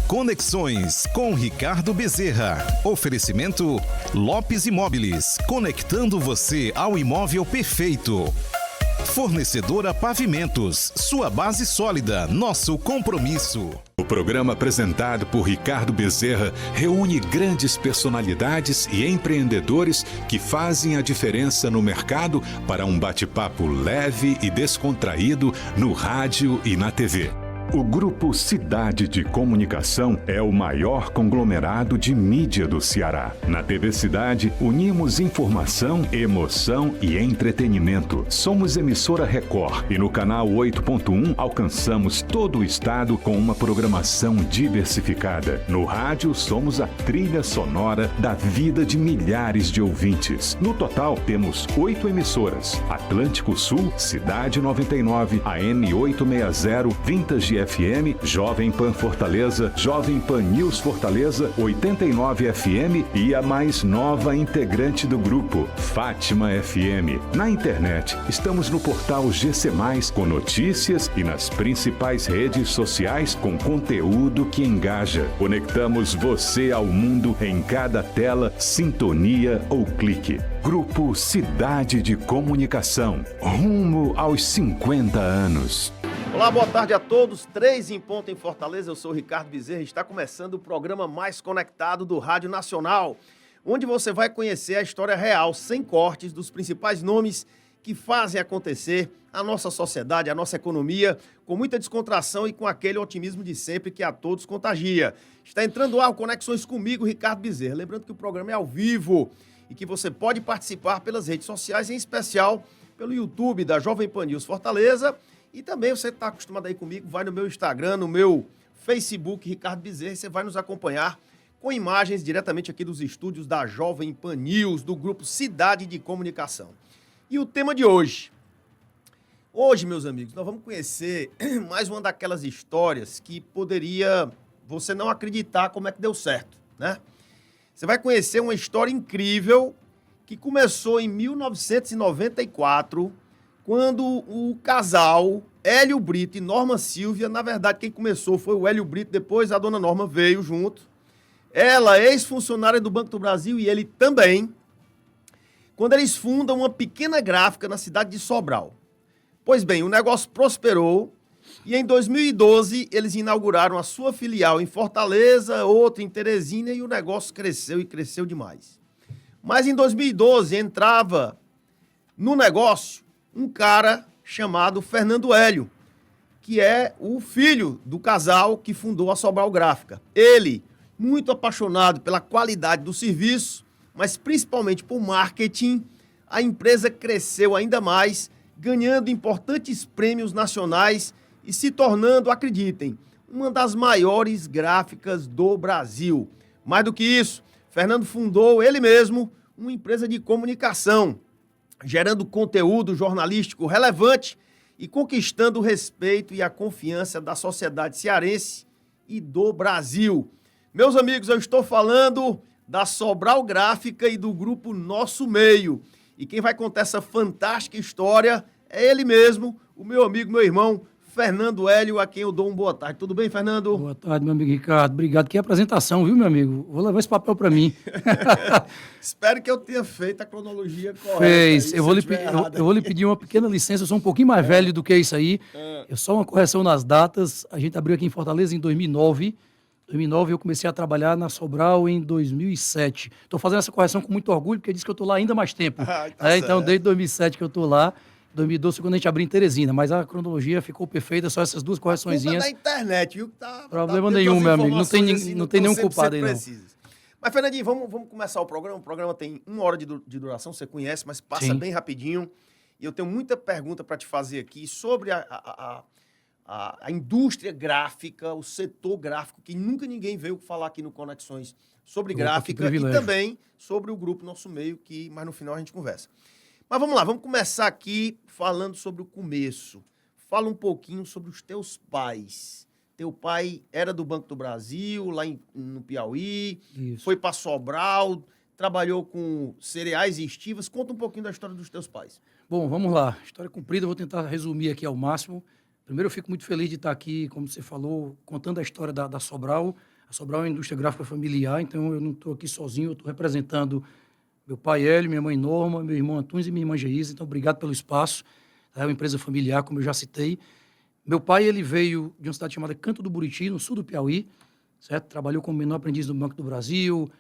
Conexões com Ricardo Bezerra. Oferecimento Lopes Imóveis, conectando você ao imóvel perfeito. Fornecedora Pavimentos, sua base sólida, nosso compromisso. O programa apresentado por Ricardo Bezerra reúne grandes personalidades e empreendedores que fazem a diferença no mercado para um bate-papo leve e descontraído no rádio e na TV. O Grupo Cidade de Comunicação é o maior conglomerado de mídia do Ceará. Na TV Cidade, unimos informação, emoção e entretenimento. Somos emissora Record e no canal 8.1 alcançamos todo o estado com uma programação diversificada. No rádio, somos a trilha sonora da vida de milhares de ouvintes. No total, temos 8 emissoras: Atlântico Sul, Cidade 99, AM 860, Vintage FM, Jovem Pan Fortaleza, Jovem Pan News Fortaleza, 89 FM e a mais nova integrante do grupo, Fátima FM. Na internet, estamos no portal GC+, com notícias e nas principais redes sociais com conteúdo que engaja. Conectamos você ao mundo em cada tela, sintonia ou clique. Grupo Cidade de Comunicação, rumo aos 50 anos. Olá, boa tarde a todos. 3 em ponto em Fortaleza. Eu sou o Ricardo Bezerra e está começando o programa mais conectado do Rádio Nacional, onde você vai conhecer a história real, sem cortes, dos principais nomes que fazem acontecer a nossa sociedade, a nossa economia, com muita descontração e com aquele otimismo de sempre que a todos contagia. Está entrando no ar Conexões comigo, Ricardo Bezerra. Lembrando que o programa é ao vivo e que você pode participar pelas redes sociais, em especial pelo YouTube da Jovem Pan News Fortaleza. E também você está acostumado aí comigo, vai no meu Instagram, no meu Facebook, Ricardo Bezerra, e você vai nos acompanhar com imagens diretamente aqui dos estúdios da Jovem Pan News, do grupo Cidade de Comunicação. E o tema de hoje. Hoje, meus amigos, nós vamos conhecer mais uma daquelas histórias que poderia você não acreditar como é que deu certo, né? Você vai conhecer uma história incrível que começou em 1994, quando o casal Hélio Brito e Norma Silvia, na verdade quem começou foi o Hélio Brito, depois a dona Norma veio junto. Ela, ex-funcionária do Banco do Brasil, e ele também, quando eles fundam uma pequena gráfica na cidade de Sobral. Pois bem, o negócio prosperou e em 2012 eles inauguraram a sua filial em Fortaleza, outra em Teresina, e o negócio cresceu e cresceu demais. Mas em 2012 entrava no negócio um cara chamado Fernando Hélio, que é o filho do casal que fundou a Sobral Gráfica. Ele, muito apaixonado pela qualidade do serviço, mas principalmente por marketing, a empresa cresceu ainda mais, ganhando importantes prêmios nacionais e se tornando, acreditem, uma das maiores gráficas do Brasil. Mais do que isso, Fernando fundou ele mesmo uma empresa de comunicação, gerando conteúdo jornalístico relevante e conquistando o respeito e a confiança da sociedade cearense e do Brasil. Meus amigos, eu estou falando da Sobral Gráfica e do grupo Nosso Meio. E quem vai contar essa fantástica história é ele mesmo, o meu amigo, meu irmão, Fernando Hélio, a quem eu dou uma boa tarde. Tudo bem, Fernando? Boa tarde, meu amigo Ricardo. Obrigado. Que apresentação, viu, meu amigo? Vou levar esse papel para mim. Espero que eu tenha feito a cronologia correta. Fez. Eu vou lhe pedir uma pequena licença. Eu sou um pouquinho mais velho do que isso aí. Eu só uma correção nas datas. A gente abriu aqui em Fortaleza em 2009. Em 2009 eu comecei a trabalhar na Sobral em 2007. Estou fazendo essa correção com muito orgulho, porque disse que eu estou lá ainda há mais tempo. Então, desde 2007 que eu estou lá. 2012 quando a gente abriu em Teresina, mas a cronologia ficou perfeita, só essas duas correçõezinhas. A culpa é da internet, viu? Problema nenhum, meu amigo, não tem nenhum culpado aí, não. Mas, Fernandinho, vamos começar o programa. O programa tem 1 hora de duração, você conhece, mas passa bem rapidinho. E eu tenho muita pergunta para te fazer aqui sobre a indústria gráfica, o setor gráfico, que nunca ninguém veio falar aqui no Conexões sobre gráfica, e também sobre o grupo Nosso Meio, que mais no final a gente conversa. Mas vamos lá, vamos começar aqui falando sobre o começo. Fala um pouquinho sobre os teus pais. Teu pai era do Banco do Brasil, lá no Piauí, Isso. Foi para Sobral, trabalhou com cereais e estivas. Conta um pouquinho da história dos teus pais. Bom, vamos lá. História comprida, eu vou tentar resumir aqui ao máximo. Primeiro, eu fico muito feliz de estar aqui, como você falou, contando a história da Sobral. A Sobral é uma indústria gráfica familiar, então eu não estou aqui sozinho, eu estou representando meu pai Hélio, minha mãe Norma, meu irmão Antunes e minha irmã Geisa, então obrigado pelo espaço. É uma empresa familiar, como eu já citei. Meu pai, ele veio de uma cidade chamada Canto do Buriti, no sul do Piauí, certo? Trabalhou como menor aprendiz no Banco do Brasil,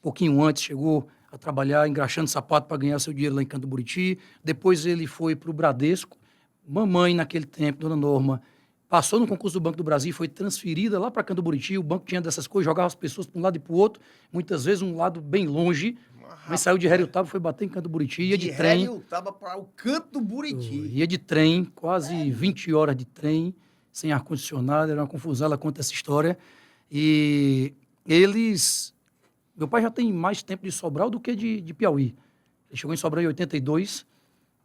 pouquinho antes chegou a trabalhar engraxando sapato para ganhar seu dinheiro lá em Canto do Buriti. Depois ele foi para o Bradesco. Mamãe, naquele tempo, dona Norma, passou no concurso do Banco do Brasil e foi transferida lá para Canto do Buriti. O banco tinha dessas coisas, jogava as pessoas para um lado e para o outro, muitas vezes um lado bem longe. Mas saiu de Heriotaba, foi bater em Canto do Buriti, ia de trem. De Heriotaba para o Canto do Buriti. Ia de trem, quase 20 horas de trem, sem ar-condicionado, era uma confusão, ela conta essa história. E eles... Meu pai já tem mais tempo de Sobral do que de Piauí. Ele chegou em Sobral em 82,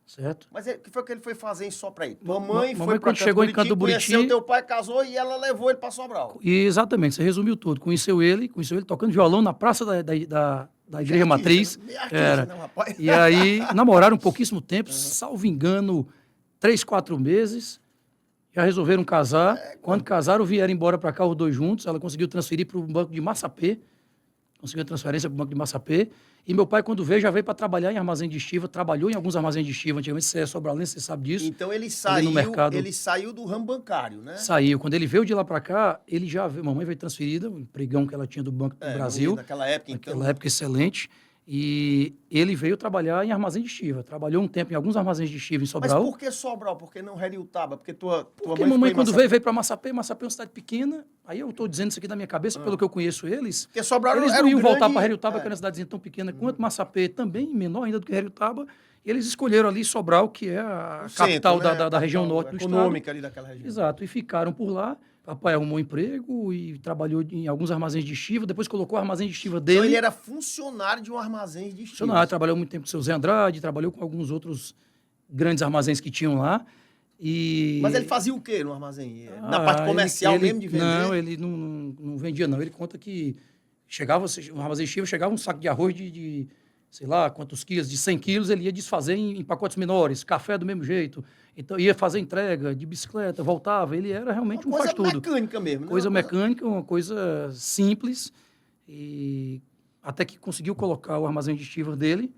certo? Mas o que foi que ele foi fazer em Sobral? Mamãe foi para quando chegou em Canto do Buriti, conheceu teu pai, casou e ela levou ele para Sobral. E, exatamente, você resumiu tudo. Conheceu ele tocando violão na praça da Igreja Matriz. Era. Não, rapaz. E aí namoraram pouquíssimo tempo, salvo engano, 3, 4 meses. Já resolveram casar. Quando casaram, vieram embora para cá os dois juntos. Ela conseguiu transferir para o Banco de Massapê. Conseguiu a transferência para o Banco de Massapê. E meu pai, quando veio, já veio para trabalhar em armazém de estiva. Trabalhou em alguns armazéns de estiva. Antigamente, você é sobralense, você sabe disso. Então, ele saiu do ramo bancário, né? Saiu. Quando ele veio de lá para cá, ele já veio. Mamãe veio transferida, um empregão que ela tinha do Banco do Brasil. Naquela época, então. Naquela época, excelente. E ele veio trabalhar em armazém de estiva. Trabalhou um tempo em alguns armazéns de estiva em Sobral. Mas por que Sobral? Por que não Heriotaba? Porque Porque mamãe, quando veio para Massapê. Massapê é uma cidade pequena. Aí eu estou dizendo isso aqui da minha cabeça, pelo que eu conheço eles. Porque Sobral eles não iam voltar para Heriotaba, que era uma cidadezinha tão pequena quanto Massapê, também menor ainda do que Heriotaba. E eles escolheram ali Sobral, que é a capital, né? da região norte do estado. Econômica ali daquela região. Exato. E ficaram por lá. Papai arrumou um emprego e trabalhou em alguns armazéns de estiva, depois colocou o armazém de estiva dele. Então ele era funcionário de um armazém de estiva. Funcionário, trabalhou muito tempo com o seu Zé Andrade, trabalhou com alguns outros grandes armazéns que tinham lá. Mas ele fazia o quê no armazém? Na parte comercial mesmo de vender? Não, ele não vendia, não. Ele conta que no armazém de estiva, chegava um saco de arroz de sei lá, quantos quilos, de 100 quilos, ele ia desfazer em pacotes menores, café do mesmo jeito. Então, ia fazer entrega de bicicleta, voltava. Ele era realmente um faz-tudo. Coisa mecânica mesmo, né? Coisa mecânica, uma coisa simples. E até que conseguiu colocar o armazém de estiva dele.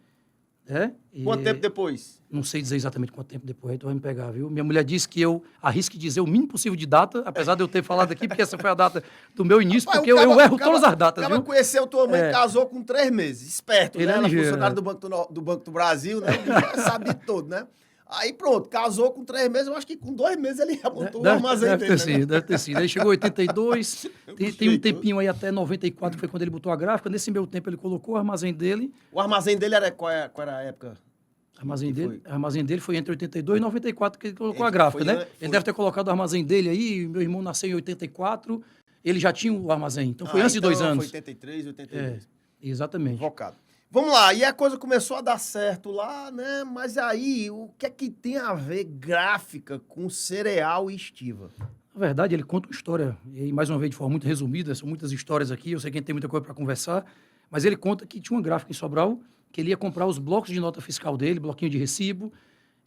Quanto tempo depois? Não sei dizer exatamente quanto tempo depois, aí tu vai me pegar, viu? Minha mulher disse que eu arrisque dizer o mínimo possível de data, apesar de eu ter falado aqui, porque essa foi a data do meu início, rapaz, porque eu erro todas as datas, viu? Conheceu tua mãe, casou com 3 meses, esperto, ele né? Ela é funcionário do Banco do Brasil, né? Sabe de tudo, né? Aí pronto, casou com 3 meses, eu acho que com 2 meses ele já montou o armazém dele. Deve ter sido. Aí chegou em 82, tem um tempinho aí até 94, que foi quando ele botou a gráfica. Nesse meu tempo ele colocou o armazém dele. O armazém dele era qual era a época? O armazém dele foi entre 82 e 94 que ele colocou a gráfica, né? Ele deve ter colocado o armazém dele aí, meu irmão nasceu em 84, ele já tinha o armazém, então foi antes de 2 anos. Foi 83, 82. Exatamente. Invocado. Vamos lá, e a coisa começou a dar certo lá, né? Mas aí, o que é que tem a ver gráfica com cereal e estiva? Na verdade, ele conta uma história, e mais uma vez de forma muito resumida, são muitas histórias aqui, eu sei que a gente tem muita coisa para conversar, mas ele conta que tinha uma gráfica em Sobral, que ele ia comprar os blocos de nota fiscal dele, bloquinho de recibo,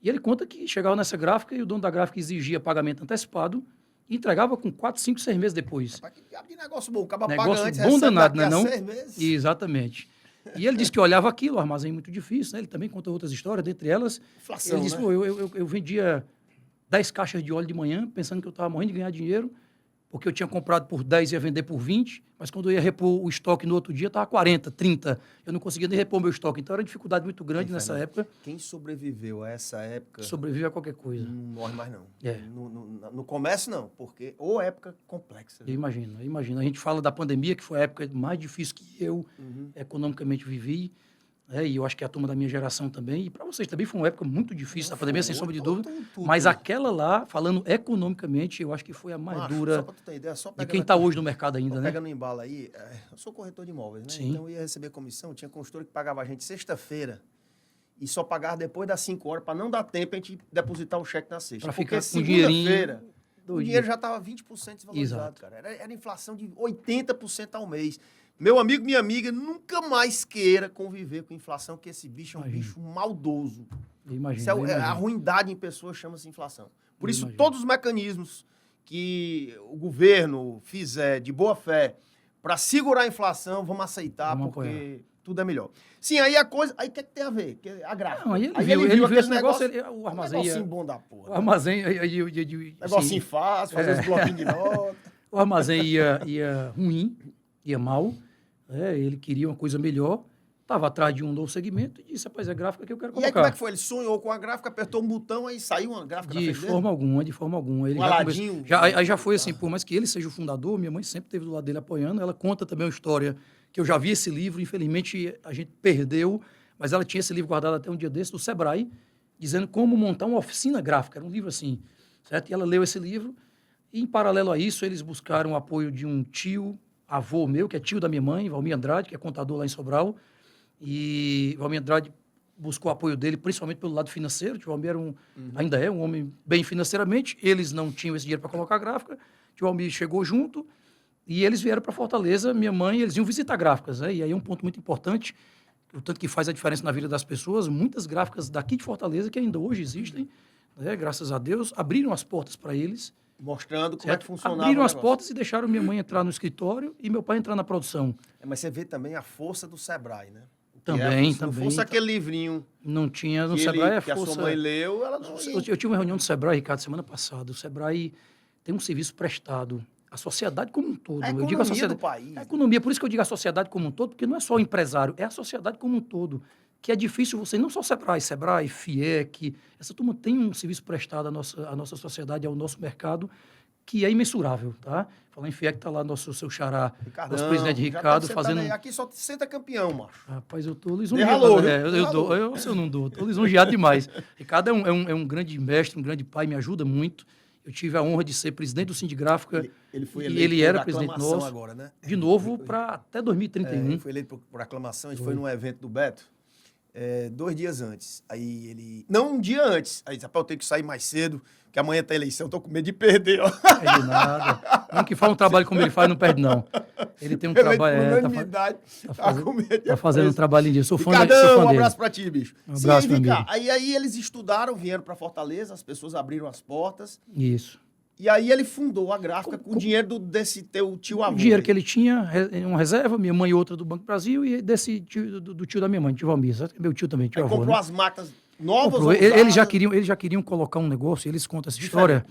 e ele conta que chegava nessa gráfica e o dono da gráfica exigia pagamento antecipado e entregava com 4, 5, 6 meses depois. Rapaz, que negócio bom, acaba negócio paga antes, bom danado, né, não? 6 meses. Exatamente. E ele disse que olhava aquilo, o armazém muito difícil, né? Ele também conta outras histórias, dentre elas, inflação, ele disse, né? pô, eu vendia 10 caixas de óleo de manhã, pensando que eu estava morrendo de ganhar dinheiro, porque eu tinha comprado por 10 e ia vender por 20, mas quando eu ia repor o estoque no outro dia, estava 40, 30. Eu não conseguia nem repor meu estoque. Então, era uma dificuldade muito grande nessa época. Quem sobreviveu a essa época... Sobrevive a qualquer coisa. Não morre mais, não. É. No comércio, não. Porque ou época complexa. Eu imagino. A gente fala da pandemia, que foi a época mais difícil que eu economicamente vivi. E eu acho que a turma da minha geração também, e para vocês também foi uma época muito difícil, a pandemia, sem sombra de dúvida, mas aquela lá, falando economicamente, eu acho que foi a mais dura só pra tu ter ideia, de quem está hoje no mercado ainda, né? Pegando embalo aí, eu sou corretor de imóveis, né? Sim. Então eu ia receber comissão, tinha consultor que pagava a gente sexta-feira e só pagava depois das 5 horas, para não dar tempo a gente depositar o cheque na sexta. Para porque ficar com dinheirinho, o dinheiro já estava 20% desvalorizado, exato, cara. Era inflação de 80% ao mês. Meu amigo, minha amiga, nunca mais queira conviver com inflação, que esse bicho é um bicho maldoso. Isso a ruindade em pessoas chama-se inflação. Por isso, todos os mecanismos que o governo fizer de boa fé para segurar a inflação, vamos aceitar, Vamos porque apoiar. tudo é melhor. Sim, aí a coisa... Aí o que é que tem a ver? A gráfica. Não, aí ele aí viu aquele esse negócio, o armazém... negocinho bom da porra. O armazém... Negocinho fácil, fazer os bloquinhos de nota. O armazém ia ruim, ia mal, ele queria uma coisa melhor, estava atrás de um novo segmento e disse, rapaz, é gráfica que eu quero E colocar. aí como é que foi? Ele sonhou com a gráfica, apertou um botão, aí saiu uma gráfica De forma alguma. Ele Um Aladinho. aí já foi assim, por mais que ele seja o fundador, minha mãe sempre esteve do lado dele apoiando, ela conta também uma história, que eu já vi esse livro, infelizmente a gente perdeu, mas ela tinha esse livro guardado até um dia desse, do Sebrae, dizendo como montar uma oficina gráfica, era um livro assim, certo? E ela leu esse livro, e em paralelo a isso, eles buscaram o apoio de um tio, avô meu, que é tio da minha mãe, Valmir Andrade, que é contador lá em Sobral, e Valmir Andrade buscou o apoio dele, principalmente pelo lado financeiro. O Valmir ainda é um homem bem financeiramente, eles não tinham esse dinheiro para colocar a gráfica, o Valmir chegou junto, e eles vieram para Fortaleza, minha mãe, eles iam visitar gráficas, né? E aí é um ponto muito importante, o tanto que faz a diferença na vida das pessoas, muitas gráficas daqui de Fortaleza, que ainda hoje existem, né? Graças a Deus, abriram as portas para eles. Mostrando como é que funcionava. Abriram as portas e deixaram minha mãe entrar no escritório e meu pai entrar na produção. Mas você vê também a força do Sebrae, né? Também, se também. não fosse aquele livrinho Não tinha no que, Sebrae, que a sua mãe leu, ela não ia. Eu tive uma reunião do Sebrae, Ricardo, semana passada. O Sebrae tem um serviço prestado à sociedade como um todo. A Eu digo a economia sociedade, do país. a economia, por isso que eu digo a sociedade como um todo, porque não é só o empresário, é a sociedade como um todo. Que é difícil você, não só Sebrae, FIEC, essa turma tem um serviço prestado à nossa sociedade, ao nosso mercado, que é imensurável, tá? Falando em FIEC, tá lá seu xará, nosso presidente Ricardo, fazendo... Aí. Aqui só senta campeão, macho. Rapaz, eu tô lisonjeado. Derralou, Né? Eu não dou, tô lisonjeado demais. Ricardo é um grande mestre, um grande pai, me ajuda muito. Eu tive a honra de ser presidente do Sindigrafica. Ele foi e eleito ele era por presidente aclamação nosso. agora, né? De novo, para até 2031. Ele foi eleito por aclamação, a gente foi num evento do Beto, 2 dias antes. Aí ele... Não, um dia antes. Aí disse, rapaz, eu tenho que sair mais cedo, que amanhã tem eleição, tô com medo de perder, ó. Não perde nada. Um que faz um trabalho como ele faz, não perde, não. Ele tem um trabalho... Tá fazendo um trabalho disso. Sou fã Ricardão, sou fã um dele. abraço pra ti, bicho. Um abraço, Sim, meu cá. Aí eles estudaram, vieram pra Fortaleza, as pessoas abriram as portas. Isso. E aí ele fundou a gráfica com o dinheiro desse teu tio avô. O dinheiro que ele tinha, uma reserva, minha mãe e outra do Banco do Brasil, e desse tio, do tio da minha mãe, tio Valmir, meu tio também, tio Aí avô, comprou né? as máquinas novas Comprou. ou Eles já usadas? queriam colocar um negócio, eles contam essa história,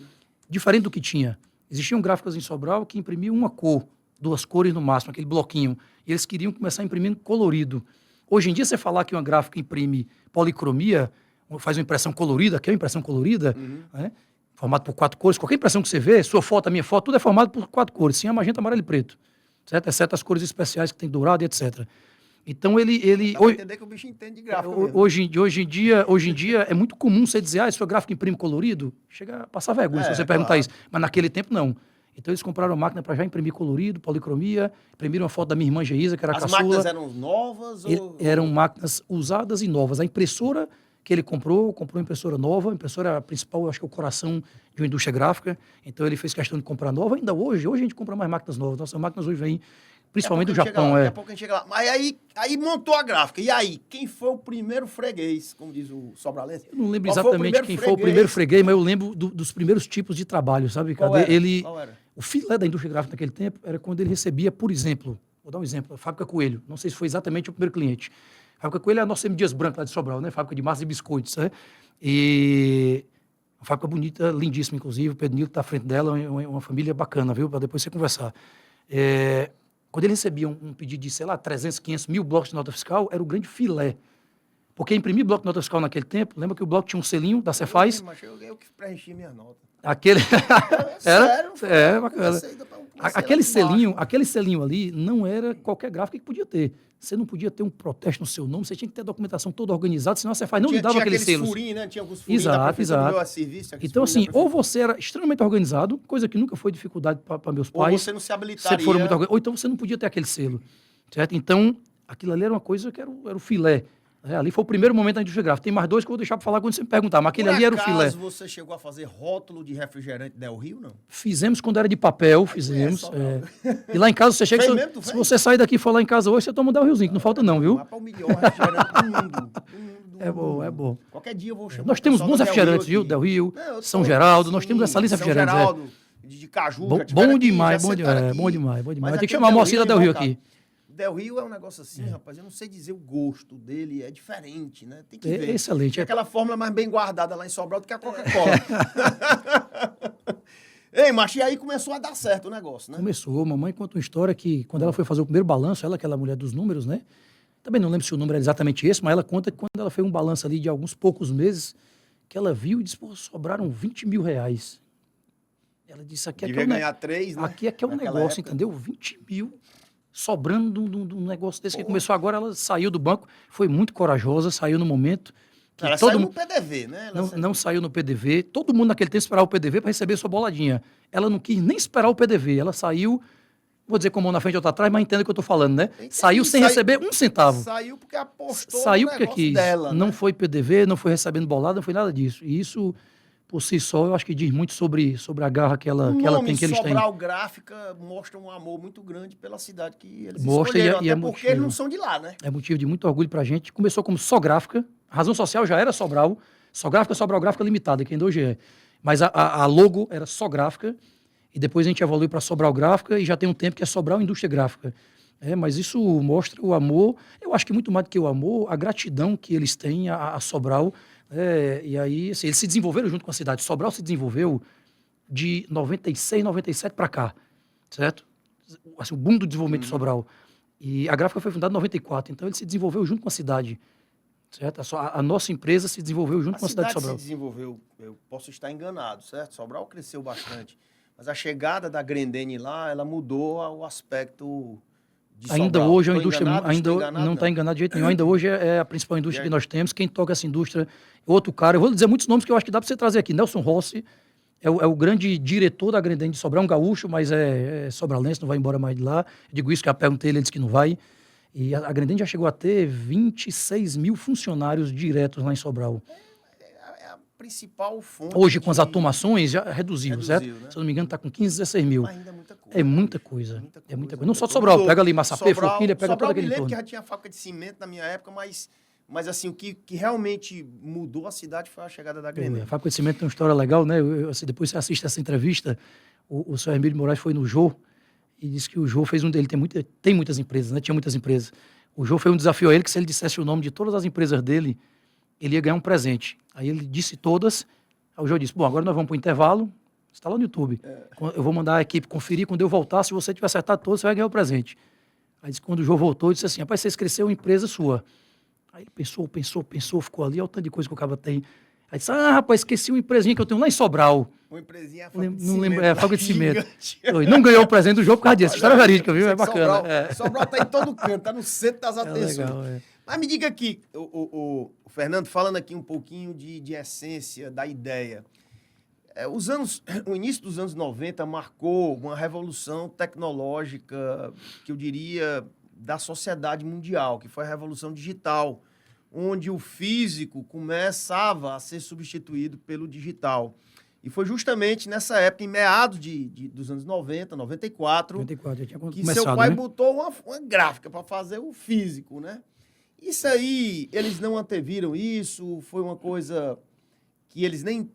diferente do que tinha. Existiam gráficas em Sobral que imprimiam uma cor, 2 cores no máximo, aquele bloquinho. E eles queriam começar imprimindo colorido. Hoje em dia, você falar que uma gráfica imprime policromia, faz uma impressão colorida, que é uma impressão colorida, né? Formado por 4 cores, qualquer impressão que você vê, sua foto, a minha foto, tudo é formado por 4 cores, sim, magenta, amarelo e preto, certo? Exceto as cores especiais que tem dourado e etc. Então, Dá pra entender que o bicho entende de gráfica mesmo. hoje em dia é muito comum você dizer, sua gráfica imprime colorido, chega a passar vergonha se você perguntar isso, mas naquele tempo não. Então, eles compraram a máquina para já imprimir colorido, policromia, imprimiram uma foto da minha irmã Geisa, que era a caçula. As máquinas eram novas? Eram máquinas usadas e novas. A impressora que ele comprou uma impressora nova, a impressora principal, acho que é o coração de uma indústria gráfica, então ele fez questão de comprar nova, ainda hoje a gente compra mais máquinas novas, nossas máquinas hoje vêm principalmente do Japão. Daqui a pouco a gente chega lá. Mas aí montou a gráfica, e aí, quem foi o primeiro freguês, como diz o sobralense? Eu não lembro exatamente quem foi o primeiro freguês, mas eu lembro dos primeiros tipos de trabalho, sabe? Qual era? O filé da indústria gráfica naquele tempo era quando ele recebia, por exemplo, vou dar um exemplo, a Fábrica Coelho, não sei se foi exatamente o primeiro cliente. A Fábrica Coelho é a nossa M. Dias Branco lá de Sobral, né? Fábrica de massa e biscoitos, né? E uma fábrica bonita, lindíssima, inclusive. O Pedro Nilo está à frente dela, uma família bacana, viu? Para depois você conversar. Quando ele recebia um pedido de, sei lá, 300, 500 mil blocos de nota fiscal, era o grande filé. Porque imprimir bloco de nota fiscal naquele tempo, lembra que o bloco tinha um selinho da Cefaz? Eu que preenchi minha nota. Aquele... Sério? Bacana. Aquele selinho ali não era qualquer gráfica que podia ter. Você não podia ter um protesto no seu nome, você tinha que ter a documentação toda organizada, senão a Cefaz não lhe dava aqueles selos. Furinho, né? Tinha alguns furinhos exato. Serviço, então, assim, ou você era extremamente organizado, coisa que nunca foi dificuldade para meus pais. Ou você não se habilitaria. Ou então você não podia ter aquele selo, certo? Então, aquilo ali era uma coisa que era o filé. Ali foi o primeiro momento da indústria gráfica. Tem mais 2 que eu vou deixar para falar quando você me perguntar, mas aquele ali era o filé. Por você chegou a fazer rótulo de refrigerante Del Rio, não? Fizemos quando era de papel, fizemos. E lá em casa você chega... Se você sair daqui e for lá em casa hoje, você toma um Del Riozinho, que não falta não, viu? Vai para o melhor refrigerante do mundo. É bom. Qualquer dia eu vou chamar. Nós temos bons refrigerantes, viu? Del Rio, São Geraldo, nós temos essa lista de refrigerantes. São Geraldo, de caju. Bom, já tiveram bom aqui, demais, já bom sentaram demais, aqui. bom demais, bom demais. Mas Tem que aqui chamar a o Moacir da Del Rio invocado. aqui. Del Rio é um negócio assim, rapaz, eu não sei dizer o gosto dele, é diferente, né? Tem que ver. Excelente. É aquela fórmula mais bem guardada lá em Sobral do que a Coca-Cola. Ei, macho, e aí começou a dar certo o negócio, né? Começou. Mamãe conta uma história que, quando ela foi fazer o primeiro balanço, ela, aquela mulher dos números, né? Também não lembro se o número é exatamente esse, mas ela conta que quando ela fez um balanço ali de alguns poucos meses, que ela viu e disse, pô, sobraram 20 mil reais. Ela disse, aqui é que Devia é o ganhar 3, né? aqui é que é o Naquela negócio, época. entendeu? 20 mil sobrando de um negócio desse que Pô. começou agora. Ela saiu do banco, foi muito corajosa, saiu no momento que Ela todo saiu no mundo PDV, né? Ela saiu- não saiu no PDV. Todo mundo naquele tempo esperava o PDV para receber sua boladinha. Ela não quis nem esperar o PDV. Ela saiu, vou dizer com a mão na frente e outra atrás, mas entenda o que eu estou falando, né? Entendi. Saiu sem receber um centavo. Saiu porque apostou Saiu no porque negócio quis. dela, Não né? foi PDV, não foi recebendo bolada, não foi nada disso. E isso, por si só, eu acho que diz muito sobre a garra que ela tem, que eles têm. Sobral Gráfica mostra um amor muito grande pela cidade que eles Mostra escolheram, e até é porque eles não motivo. são de lá, né? É motivo de muito orgulho pra gente. Começou como Só Gráfica. A razão social já era Sobral. Só Gráfica, Sobral Gráfica Limitada, que ainda hoje é. Mas a logo era Só Gráfica. E depois a gente evoluiu para Sobral Gráfica e já tem um tempo que é Sobral Indústria Gráfica. Mas isso mostra o amor. Eu acho que muito mais do que o amor, a gratidão que eles têm a Sobral. E aí, assim, eles se desenvolveram junto com a cidade. Sobral se desenvolveu de 96, 97 para cá, certo? Assim, o boom do desenvolvimento de Sobral. E a Gráfica foi fundada em 94, então ele se desenvolveu junto com a cidade, certo? A nossa empresa se desenvolveu junto com a cidade de Sobral. Se desenvolveu, eu posso estar enganado, certo? Sobral cresceu bastante. Mas a chegada da Grendene lá, ela mudou o aspecto de Sobral. Ainda hoje é uma Tô indústria, enganado, ainda estou enganado, não está enganado de jeito nenhum, ainda hoje é a principal indústria E aí? que nós temos. Quem toca essa indústria é outro cara. Eu vou dizer muitos nomes que eu acho que dá para você trazer aqui. Nelson Rossi é o grande diretor da Grendene de Sobral, um gaúcho, mas é sobralense, não vai embora mais de lá. Eu digo isso que eu perguntei ele disse que não vai. E a Grendene já chegou a ter 26 mil funcionários diretos lá em Sobral. É a principal fonte. Hoje, com as de- automações, já reduziu, certo? Reduziu, né? Se eu não me engano, está com 15, 16 mil. Mas ainda é muita coisa. É muita coisa. Muita É muita coisa. coisa. Não só de Sobral, Mudou. pega ali Massapê, Sobral- Forquilha, pega todo Sobral, aquele me lembro entorno. que já tinha fábrica de cimento na minha época, mas assim, o que realmente mudou a cidade foi a chegada da Grendene. A Fábrica de Cimento tem uma história legal, né? Assim, depois você assiste essa entrevista, o senhor Hermílio Moraes foi no Jô e disse que o Jô fez ele tem muitas empresas, né? Tinha muitas empresas. O Jô foi um desafio a ele, que se ele dissesse o nome de todas as empresas dele, ele ia ganhar um presente. Aí ele disse todas, aí o Jô disse, bom, agora nós vamos para o intervalo, está lá no YouTube. Eu vou mandar a equipe conferir, quando eu voltar, se você tiver acertado todas, você vai ganhar o presente. Aí disse, quando o Jô voltou, ele disse assim, rapaz, você esqueceu uma empresa sua. Aí ele pensou, ficou ali, olha o tanto de coisa que o cara tem. Aí disse, rapaz, esqueci uma empresinha que eu tenho lá em Sobral. Uma empresinha, Não lembro, fábrica de cimento. gigante. Não ganhou o presente do jogo por causa disso. História verídica, viu? É bacana. Sobral, Sobral tá em todo canto, tá no centro das atenções. legal, Mas me diga aqui, o Fernando, falando aqui um pouquinho de essência da ideia. O início dos anos 90 marcou uma revolução tecnológica, que eu diria, da sociedade mundial, que foi a revolução digital, onde o físico começava a ser substituído pelo digital. E foi justamente nessa época, em meados dos anos 90, 94, 94, já tinha que começado, seu pai né? botou uma gráfica para fazer o físico, né? Isso aí, eles não anteviram isso? Foi uma coisa que eles nem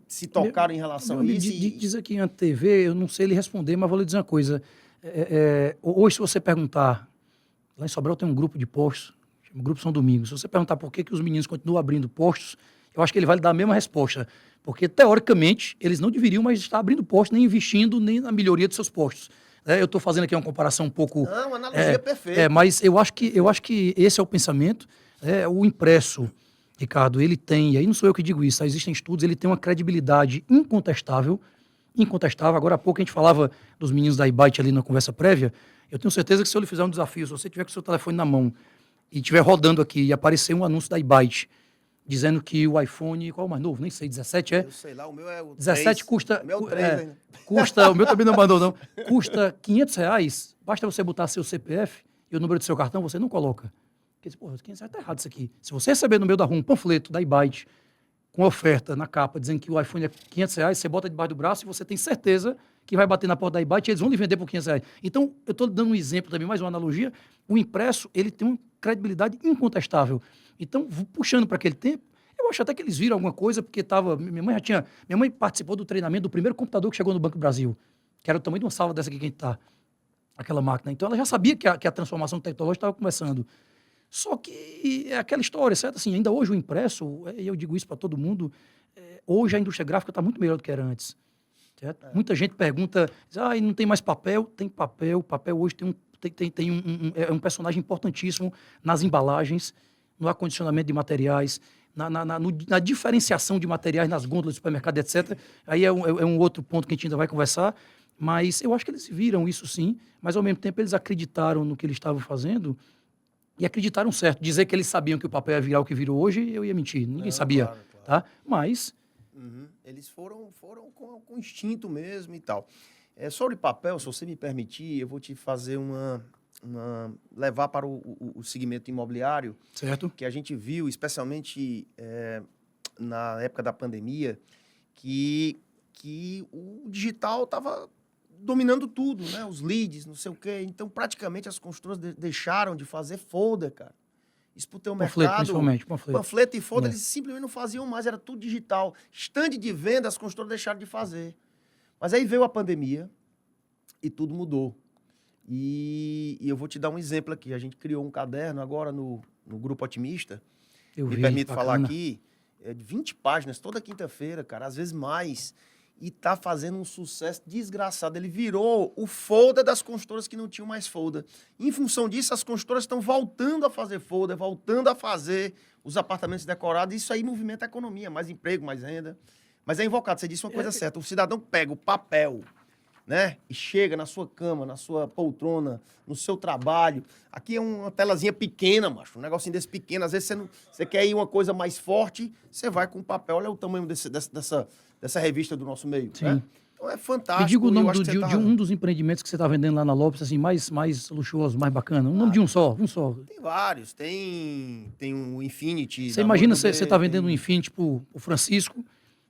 se tocaram em relação a isso? Diz aqui na TV, eu não sei ele responder, mas vou lhe dizer uma coisa. Hoje, se você perguntar, lá em Sobral tem um grupo de postos, chama Grupo São Domingos. Se você perguntar por que os meninos continuam abrindo postos, eu acho que ele vai lhe dar a mesma resposta. Porque, teoricamente, eles não deveriam mais estar abrindo postos, nem investindo, nem na melhoria de seus postos. Eu estou fazendo aqui uma comparação um pouco... Não, uma analogia perfeita. Mas eu acho que esse é o pensamento. O impresso, Ricardo, ele tem, e aí não sou eu que digo isso, existem estudos, ele tem uma credibilidade incontestável. Agora há pouco a gente falava dos meninos da iByte ali na conversa prévia. Eu tenho certeza que se eu lhe fizer um desafio, se você tiver com o seu telefone na mão e estiver rodando aqui e aparecer um anúncio da iByte dizendo que o iPhone, qual é o mais novo? Nem sei, 17 é? Eu sei lá, o meu é o 17 3. custa... O meu é o 3 ainda. O meu também não mandou, não. Custa R$500, basta você botar seu CPF e o número do seu cartão, você não coloca. Porque, porra, R$500 tá errado isso aqui. Se você receber no meio da rua um panfleto da iByte com oferta na capa, dizendo que o iPhone é R$500, você bota debaixo do braço e você tem certeza que vai bater na porta da iByte e eles vão lhe vender por R$500. Então, eu estou dando um exemplo também, mais uma analogia. O impresso, ele tem uma credibilidade incontestável. Então, puxando para aquele tempo, eu acho até que eles viram alguma coisa, porque minha mãe participou do treinamento do primeiro computador que chegou no Banco do Brasil, que era o tamanho de uma sala dessa aqui que a gente tá, aquela máquina. Então ela já sabia que a transformação tecnológica estava começando. Só que é aquela história, certo? Assim, ainda hoje o impresso, e eu digo isso para todo mundo, hoje a indústria gráfica está muito melhor do que era antes. Certo? Muita gente pergunta, não tem mais papel? Tem papel. Papel hoje é um personagem importantíssimo nas embalagens, no acondicionamento de materiais, na diferenciação de materiais nas gôndolas do supermercado, etc. Aí é um outro ponto que a gente ainda vai conversar. Mas eu acho que eles viram isso sim, mas ao mesmo tempo eles acreditaram no que eles estavam fazendo e acreditaram certo. Dizer que eles sabiam que o papel ia virar o que virou hoje, eu ia mentir. Ninguém sabia. Claro. Tá? Mas... Eles foram com instinto mesmo e tal. Sobre papel, se você me permitir, eu vou te fazer levar para o segmento imobiliário. Certo. Que a gente viu, especialmente na época da pandemia, que o digital estava dominando tudo, né? Os leads, não sei o quê. Então, praticamente, as construtoras deixaram de fazer folder, cara. Isso pro teu mercado. Principalmente, panfleto e folder, eles simplesmente não faziam mais, era tudo digital. Stand de venda, as construtoras deixaram de fazer. Mas aí veio a pandemia e tudo mudou. E eu vou te dar um exemplo aqui. A gente criou um caderno agora no Grupo Otimista. Me permito falar aqui, de 20 páginas, toda quinta-feira, cara, às vezes mais. E tá fazendo um sucesso desgraçado. Ele virou o folder das construtoras que não tinham mais folder. Em função disso, as construtoras estão voltando a fazer folder, voltando a fazer os apartamentos decorados. Isso aí movimenta a economia, mais emprego, mais renda. Mas é invocado, você disse uma coisa certa. O cidadão pega o papel, né? E chega na sua cama, na sua poltrona, no seu trabalho. Aqui é uma telazinha pequena, macho. Um negocinho desse pequeno. Às vezes você quer ir uma coisa mais forte, você vai com o papel. Olha o tamanho dessa revista do nosso meio, né? Então é fantástico. Me diga o nome de um dos empreendimentos que você está vendendo lá na Lopes, assim, mais luxuoso, mais bacana. Um nome de um só. Tem vários. Tem um Infinity. Você imagina você está vendendo um Infinity pro Francisco,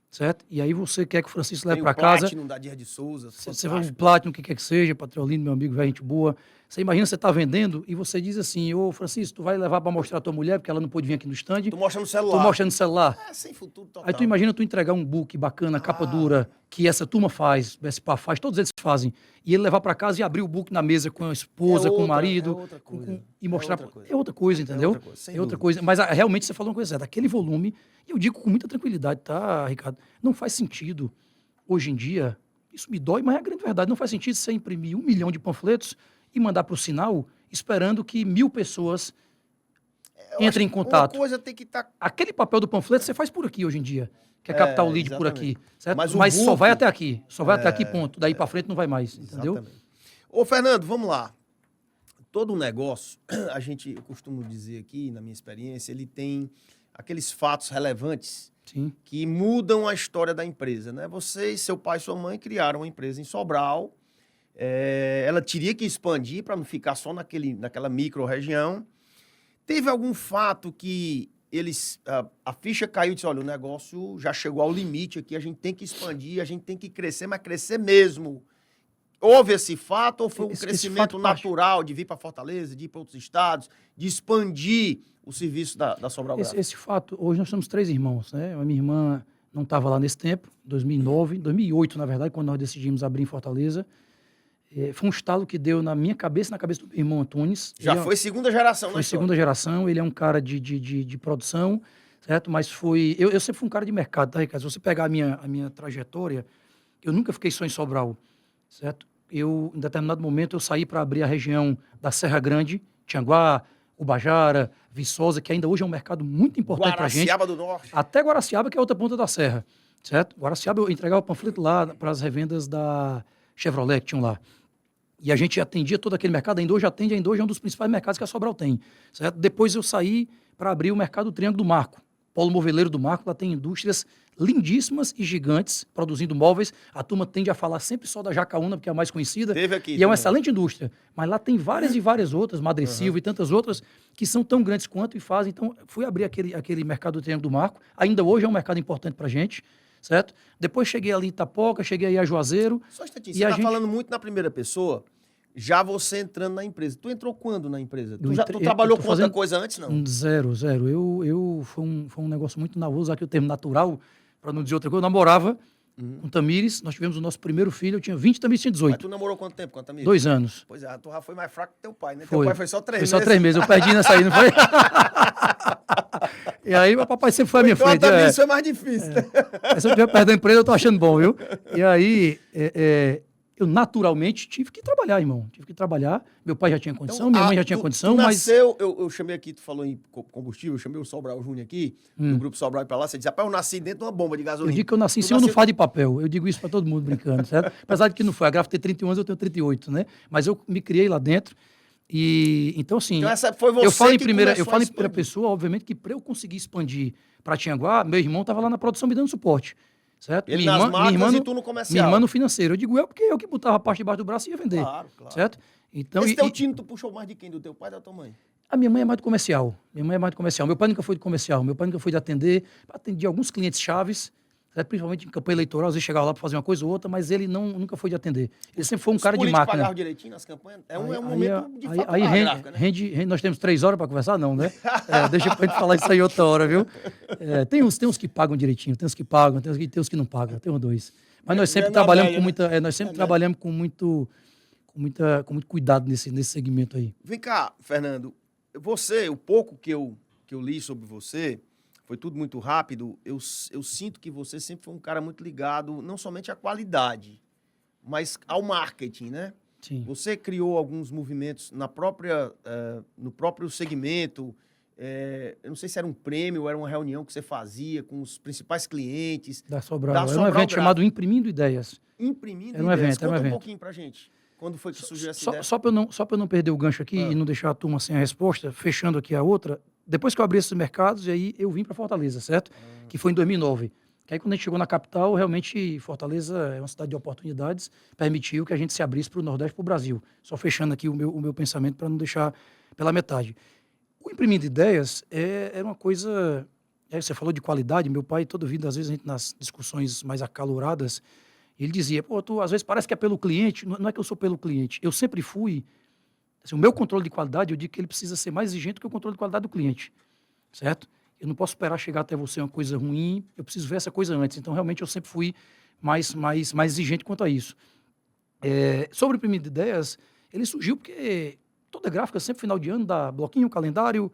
certo? E aí você quer que o Francisco leve para casa. Platinum da Dias de Souza. Você vai o Platinum, o que quer que seja, Patriolino, meu amigo, velho, gente boa. Você imagina você tá vendendo e você diz assim, ô Francisco, tu vai levar para mostrar a tua mulher, porque ela não pôde vir aqui no stand. Tô mostrando o celular. Tô mostrando o celular. Sem futuro total. Aí tu imagina tu entregar um book bacana, capa dura, que essa turma faz, o SPA faz, todos eles fazem. E ele levar para casa e abrir o book na mesa com a esposa, com o marido. E mostrar. É outra coisa, entendeu? É outra coisa. Mas realmente você falou uma coisa certa. Aquele volume, e eu digo com muita tranquilidade, tá, Ricardo? Não faz sentido, hoje em dia, isso me dói, mas é a grande verdade, não faz sentido você imprimir 1 milhão de panfletos e mandar para o sinal esperando que 1.000 pessoas entrem em contato. Uma coisa tem que estar... Aquele papel do panfleto você faz por aqui hoje em dia, que é captar o lead por aqui, certo? Mas book, só vai até aqui, ponto. Daí para frente não vai mais, entendeu? Exatamente. Ô, Fernando, vamos lá. Todo negócio, eu costumo dizer aqui, na minha experiência, ele tem aqueles fatos relevantes. Sim. Que mudam a história da empresa, né? Você e seu pai e sua mãe criaram uma empresa em Sobral. Ela teria que expandir para não ficar só naquela micro-região. Teve algum fato que a ficha caiu e disse, olha, o negócio já chegou ao limite aqui, a gente tem que expandir, a gente tem que crescer, mas crescer mesmo. Houve esse fato ou foi um crescimento natural de vir para Fortaleza, de ir para outros estados, de expandir o serviço da Sobral Gráfica? Esse fato, hoje nós somos 3 irmãos, né? A minha irmã não estava lá nesse tempo, 2008, na verdade, quando nós decidimos abrir em Fortaleza. Foi um estalo que deu na minha cabeça e na cabeça do meu irmão Antunes. Já foi segunda geração, né? Foi segunda geração, ele é um cara de produção, certo? Mas eu sempre fui um cara de mercado, tá, Ricardo? Se você pegar a minha trajetória, eu nunca fiquei só em Sobral, certo? Em determinado momento, eu saí para abrir a região da Serra Grande, Tianguá, Ubajara, Viçosa, que ainda hoje é um mercado muito importante para a gente. Guaraciaba do Norte. Até Guaraciaba, que é outra ponta da serra, certo? Guaraciaba, eu entregava o panfleto lá para as revendas da Chevrolet que tinham lá. E a gente atendia todo aquele mercado, ainda hoje é um dos principais mercados que a Sobral tem, certo? Depois eu saí para abrir o mercado do Triângulo do Marco, Polo Moveleiro do Marco, lá tem indústrias lindíssimas e gigantes, produzindo móveis. A turma tende a falar sempre só da Jacaúna, porque é a mais conhecida. Teve aqui, e é uma excelente indústria. Mas lá tem várias e várias outras, Madre Silva e tantas outras, que são tão grandes quanto e fazem. Então, fui abrir aquele mercado do Triângulo do Marco. Ainda hoje é um mercado importante para a gente, certo? Depois cheguei ali em Itapoca, cheguei aí a Juazeiro. Só um instantinho, você está falando muito na primeira pessoa, já você entrando na empresa. Tu entrou quando na empresa? Tu trabalhou com outra coisa antes, não? Zero. Foi um negócio muito, vou usar aqui o termo natural, para não dizer outra coisa. Eu namorava com Tamires, nós tivemos o nosso primeiro filho, eu tinha 20, Tamires tinha 18. Mas tu namorou quanto tempo com a Tamires? 2 anos. Pois é, tu já foi mais fraco que teu pai, né? Foi. Teu pai foi só 3 meses. Foi só 3 meses, eu perdi nessa aí, não foi? E aí, meu papai sempre foi à minha frente. Então, Tamires foi mais difícil. Se eu tiver perto da empresa, eu tô achando bom, viu? E aí, eu naturalmente tive que trabalhar, irmão. Tive que trabalhar. Meu pai já tinha condição, minha mãe já tinha condição, mas... Nasceu, eu chamei aqui, tu falou em combustível, eu chamei o Sobral Júnior aqui, do Grupo Sobral pra lá, você disse, rapaz, eu nasci dentro de uma bomba de gasolina. Eu digo que eu nasci em cima de um fardo de papel. Eu digo isso pra todo mundo brincando, certo? Apesar de que não foi. A Grafa tem 31 anos, eu tenho 38, né? Mas eu me criei lá dentro. E então, assim, então essa foi você eu falo em que primeira começou pessoa, obviamente, que para eu conseguir expandir para Tianguá, meu irmão estava lá na produção me dando suporte. Certo? Ele nas marcas e tu no comercial. Minha irmã no financeiro. Eu digo porque eu que botava a parte debaixo do braço e ia vender. Claro. Certo? Então, esse teu time, tu puxou mais de quem? Do teu pai ou da tua mãe? A minha mãe é mais do comercial. Meu pai nunca foi de comercial. Meu pai nunca foi de atender. Atendi alguns clientes chaves, certo? Principalmente em campanha eleitoral. Às vezes chegava lá para fazer uma coisa ou outra, mas ele nunca foi de atender. Ele sempre foi um cara de máquina. Os pagavam direitinho nas campanhas? É um momento de fato gráfica, né? Nós temos 3 horas para conversar? Não, né? Deixa pra gente falar isso aí outra hora, viu? Tem uns que pagam direitinho, tem uns que pagam, tem uns que não pagam, tem uns 2. Mas nós sempre trabalhamos com muita... nós sempre trabalhamos com muito cuidado nesse segmento aí. Vem cá, Fernando. O pouco que eu li sobre você... Foi tudo muito rápido. Eu sinto que você sempre foi um cara muito ligado, não somente à qualidade, mas ao marketing, né? Sim. Você criou alguns movimentos no próprio segmento. Eu não sei se era um prêmio ou era uma reunião que você fazia com os principais clientes. Da Sobral. Era um evento chamado Imprimindo Ideias. Imprimindo Ideias. Conta era um evento. Um pouquinho pra gente. Quando foi que surgiu essa ideia? Só para eu não perder o gancho aqui e não deixar a turma sem a resposta, fechando aqui a outra, depois que eu abri esses mercados, e aí eu vim para Fortaleza, certo? Que foi em 2009. Que aí quando a gente chegou na capital, realmente Fortaleza é uma cidade de oportunidades, permitiu que a gente se abrisse para o Nordeste e para o Brasil. Só fechando aqui o meu pensamento para não deixar pela metade. O Imprimindo Ideias era uma coisa... você falou de qualidade, meu pai, toda vida, às vezes, a gente, nas discussões mais acaloradas, ele dizia, tu às vezes parece que é pelo cliente, não é que eu sou pelo cliente, eu sempre fui, assim, o meu controle de qualidade, eu digo que ele precisa ser mais exigente do que o controle de qualidade do cliente, certo? Eu não posso esperar chegar até você uma coisa ruim, eu preciso ver essa coisa antes, então realmente eu sempre fui mais exigente quanto a isso. Sobre o Imprimindo Ideias, ele surgiu porque toda gráfica, sempre final de ano, dá bloquinho, calendário,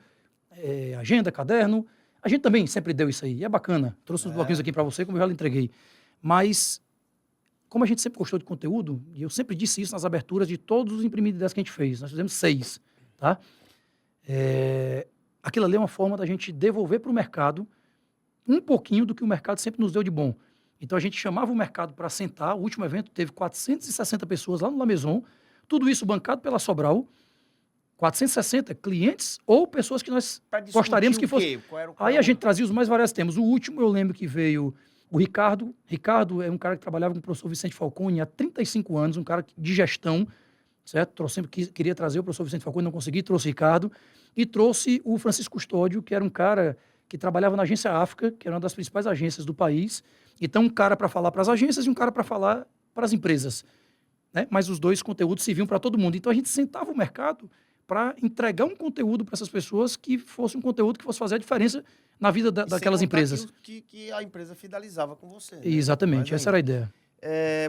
agenda, caderno, a gente também sempre deu isso aí, e é bacana, trouxe os bloquinhos aqui para você, como eu já lhe entreguei, mas... Como a gente sempre gostou de conteúdo, e eu sempre disse isso nas aberturas de todos os Imprimindo Ideias que a gente fez, nós fizemos 6, tá? Aquilo ali é uma forma da gente devolver para o mercado um pouquinho do que o mercado sempre nos deu de bom. Então a gente chamava o mercado para sentar, o último evento teve 460 pessoas lá no La Maison, tudo isso bancado pela Sobral, 460 clientes ou pessoas que nós gostaríamos que fossem. Aí a gente trazia os mais variados temas. O último eu lembro que veio... O Ricardo é um cara que trabalhava com o professor Vicente Falcone há 35 anos, um cara de gestão, certo? Queria trazer o professor Vicente Falcone, não consegui, trouxe o Ricardo, e trouxe o Francisco Custódio, que era um cara que trabalhava na Agência África, que era uma das principais agências do país. Então, um cara para falar para as agências e um cara para falar para as empresas, né? Mas os dois conteúdos serviam para todo mundo. Então, a gente sentava o mercado para entregar um conteúdo para essas pessoas que fosse um conteúdo que fosse fazer a diferença na vida daquelas empresas. Que a empresa fidelizava com você. Né? Exatamente, essa era a ideia.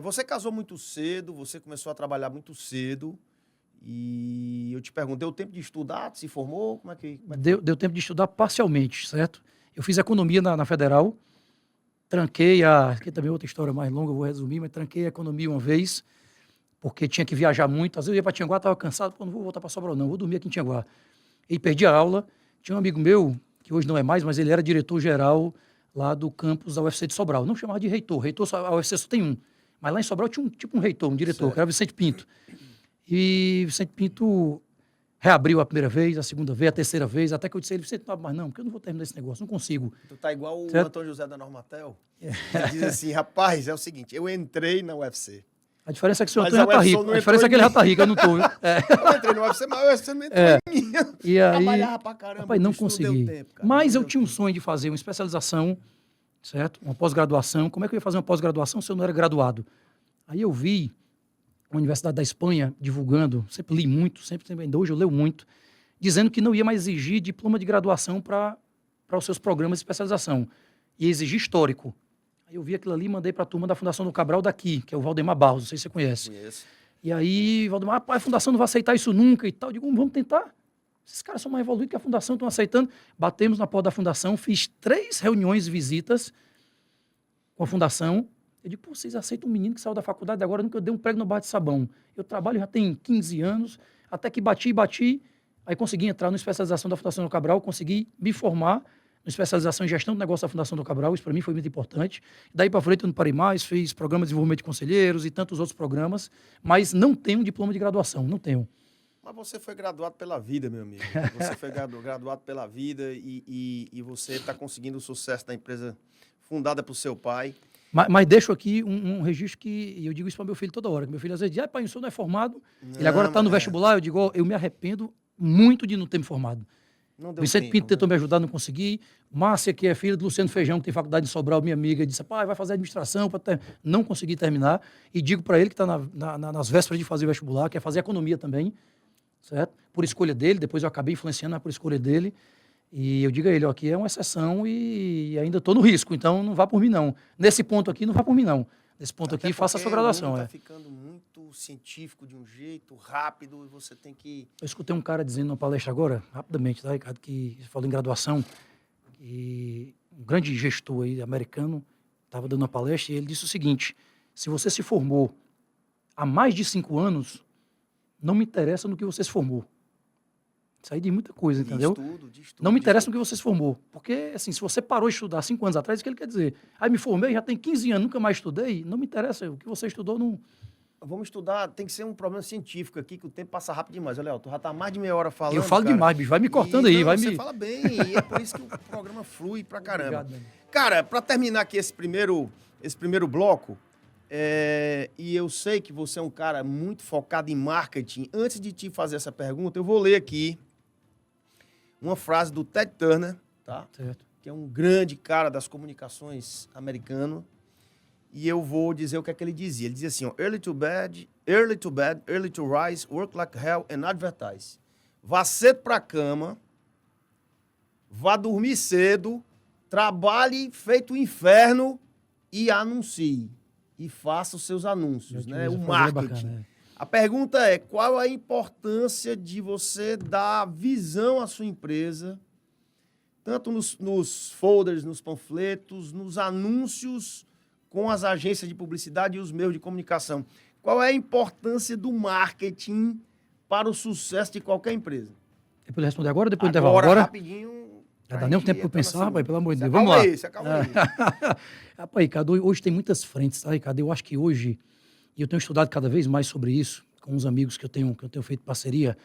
Você casou muito cedo, você começou a trabalhar muito cedo, e eu te pergunto, deu tempo de estudar, se formou? Como é que deu tempo de estudar parcialmente, certo? Eu fiz economia na Federal, tranquei aqui também é outra história mais longa, eu vou resumir, mas tranquei a economia uma vez, porque tinha que viajar muito, às vezes eu ia para Tianguá, estava cansado, não vou voltar para Sobral não, vou dormir aqui em Tianguá. E perdi a aula, tinha um amigo meu, que hoje não é mais, mas ele era diretor-geral lá do campus da UFC de Sobral. Não chamava de reitor, a UFC só tem um. Mas lá em Sobral tinha um reitor, um diretor, certo, que era Vicente Pinto. E Vicente Pinto reabriu a primeira vez, a segunda vez, a terceira vez, até que eu disse a ele, Vicente, não abre mais não, porque eu não vou terminar esse negócio, não consigo. Tu tá igual o certo? Antônio José da Normatel, ele diz assim, rapaz, é o seguinte, eu entrei na UFC. A diferença é que o senhor Antônio já tá rico. A diferença é que ele já tá rico, eu não tô. Eu entrei no UFC, mas o UFC não entrou em mim. E aí, trabalhava pra caramba. Rapaz, não consegui. Tempo, cara, mas eu tinha um sonho de fazer uma especialização, certo? Uma pós-graduação. Como é que eu ia fazer uma pós-graduação se eu não era graduado? Aí eu vi uma universidade da Espanha divulgando, sempre li muito, ainda hoje eu leio muito, dizendo que não ia mais exigir diploma de graduação para os seus programas de especialização. Ia exigir histórico. Aí eu vi aquilo ali e mandei para a turma da Fundação do Cabral daqui, que é o Valdemar Barros, não sei se você conhece. Conheço. E aí, Valdemar, rapaz, a Fundação não vai aceitar isso nunca e tal. Eu digo, vamos tentar. Esses caras são mais evoluídos que a Fundação, estão aceitando. Batemos na porta da Fundação, fiz 3 reuniões e visitas com a Fundação. Eu digo, pô, vocês aceitam um menino que saiu da faculdade agora, nunca dei um prego no bar de sabão. Eu trabalho já tem 15 anos, até que bati, aí consegui entrar na especialização da Fundação do Cabral, consegui me formar na especialização em gestão do negócio da Fundação do Cabral, isso para mim foi muito importante. Daí para frente eu não parei mais, fiz programa de desenvolvimento de conselheiros e tantos outros programas, mas não tenho um diploma de graduação, não tenho. Mas você foi graduado pela vida, meu amigo. Você foi graduado pela vida e você está conseguindo o sucesso da empresa fundada por seu pai. Mas deixo aqui um registro que eu digo isso para meu filho toda hora, que meu filho às vezes diz, pai, o senhor não é formado, ele agora está no vestibular, eu digo, eu me arrependo muito de não ter me formado. Vicente Pinto tentou me ajudar, não consegui. Márcia, que é filha do Luciano Feijão, que tem faculdade de Sobral, minha amiga, disse, pai, vai fazer administração, não consegui terminar. E digo para ele que está nas vésperas de fazer o vestibular, quer fazer economia também, certo? Por escolha dele, depois eu acabei influenciando, mas por escolha dele. E eu digo a ele, ó, aqui é uma exceção e ainda estou no risco, então não vá por mim não. Nesse ponto aqui, não vá por mim não. Nesse ponto aqui, faça a sua graduação. Está ficando muito científico de um jeito, rápido, e você tem que... Eu escutei um cara dizendo numa palestra agora, rapidamente, tá, Ricardo, que falou em graduação, e um grande gestor aí, americano, estava dando uma palestra e ele disse o seguinte, se você se formou há mais de 5 anos, não me interessa no que você se formou. Isso aí de muita coisa, entendeu? De estudo, não me interessa no que você se formou. Porque, assim, se você parou de estudar 5 anos atrás, o que ele quer dizer? Aí me formei, já tem 15 anos, nunca mais estudei, não me interessa. O que você estudou não... Vamos estudar, tem que ser um problema científico aqui, que o tempo passa rápido demais. Olha, Léo, tu já tá mais de meia hora falando, eu falo cara. Demais, bicho, vai me cortando aí. Você fala bem, e é por isso que o programa flui pra caramba. Obrigado, cara, pra terminar aqui esse primeiro bloco, e eu sei que você é um cara muito focado em marketing. Antes de te fazer essa pergunta, eu vou ler aqui uma frase do Ted Turner, tá? Certo. Que é um grande cara das comunicações americano, e eu vou dizer o que é que ele dizia. Ele dizia assim, ó, early to bed, early to rise, work like hell and advertise. Vá cedo pra cama, vá dormir cedo, trabalhe feito o inferno e anuncie. E faça os seus anúncios, né? O marketing. Bacana, A pergunta é, qual a importância de você dar visão à sua empresa, tanto nos folders, nos panfletos, nos anúncios com as agências de publicidade e os meios de comunicação? Qual é a importância do marketing para o sucesso de qualquer empresa? É para ele responder agora ou depois do intervalo? Agora, rapidinho. Já dá nem um tempo para eu pensar, rapaz, pelo amor de Deus. Vamos lá. Acalma aí. Rapaz, Ricardo, hoje tem muitas frentes, tá, Ricardo? Eu acho que hoje, e eu tenho estudado cada vez mais sobre isso, com uns amigos que eu tenho feito parceria,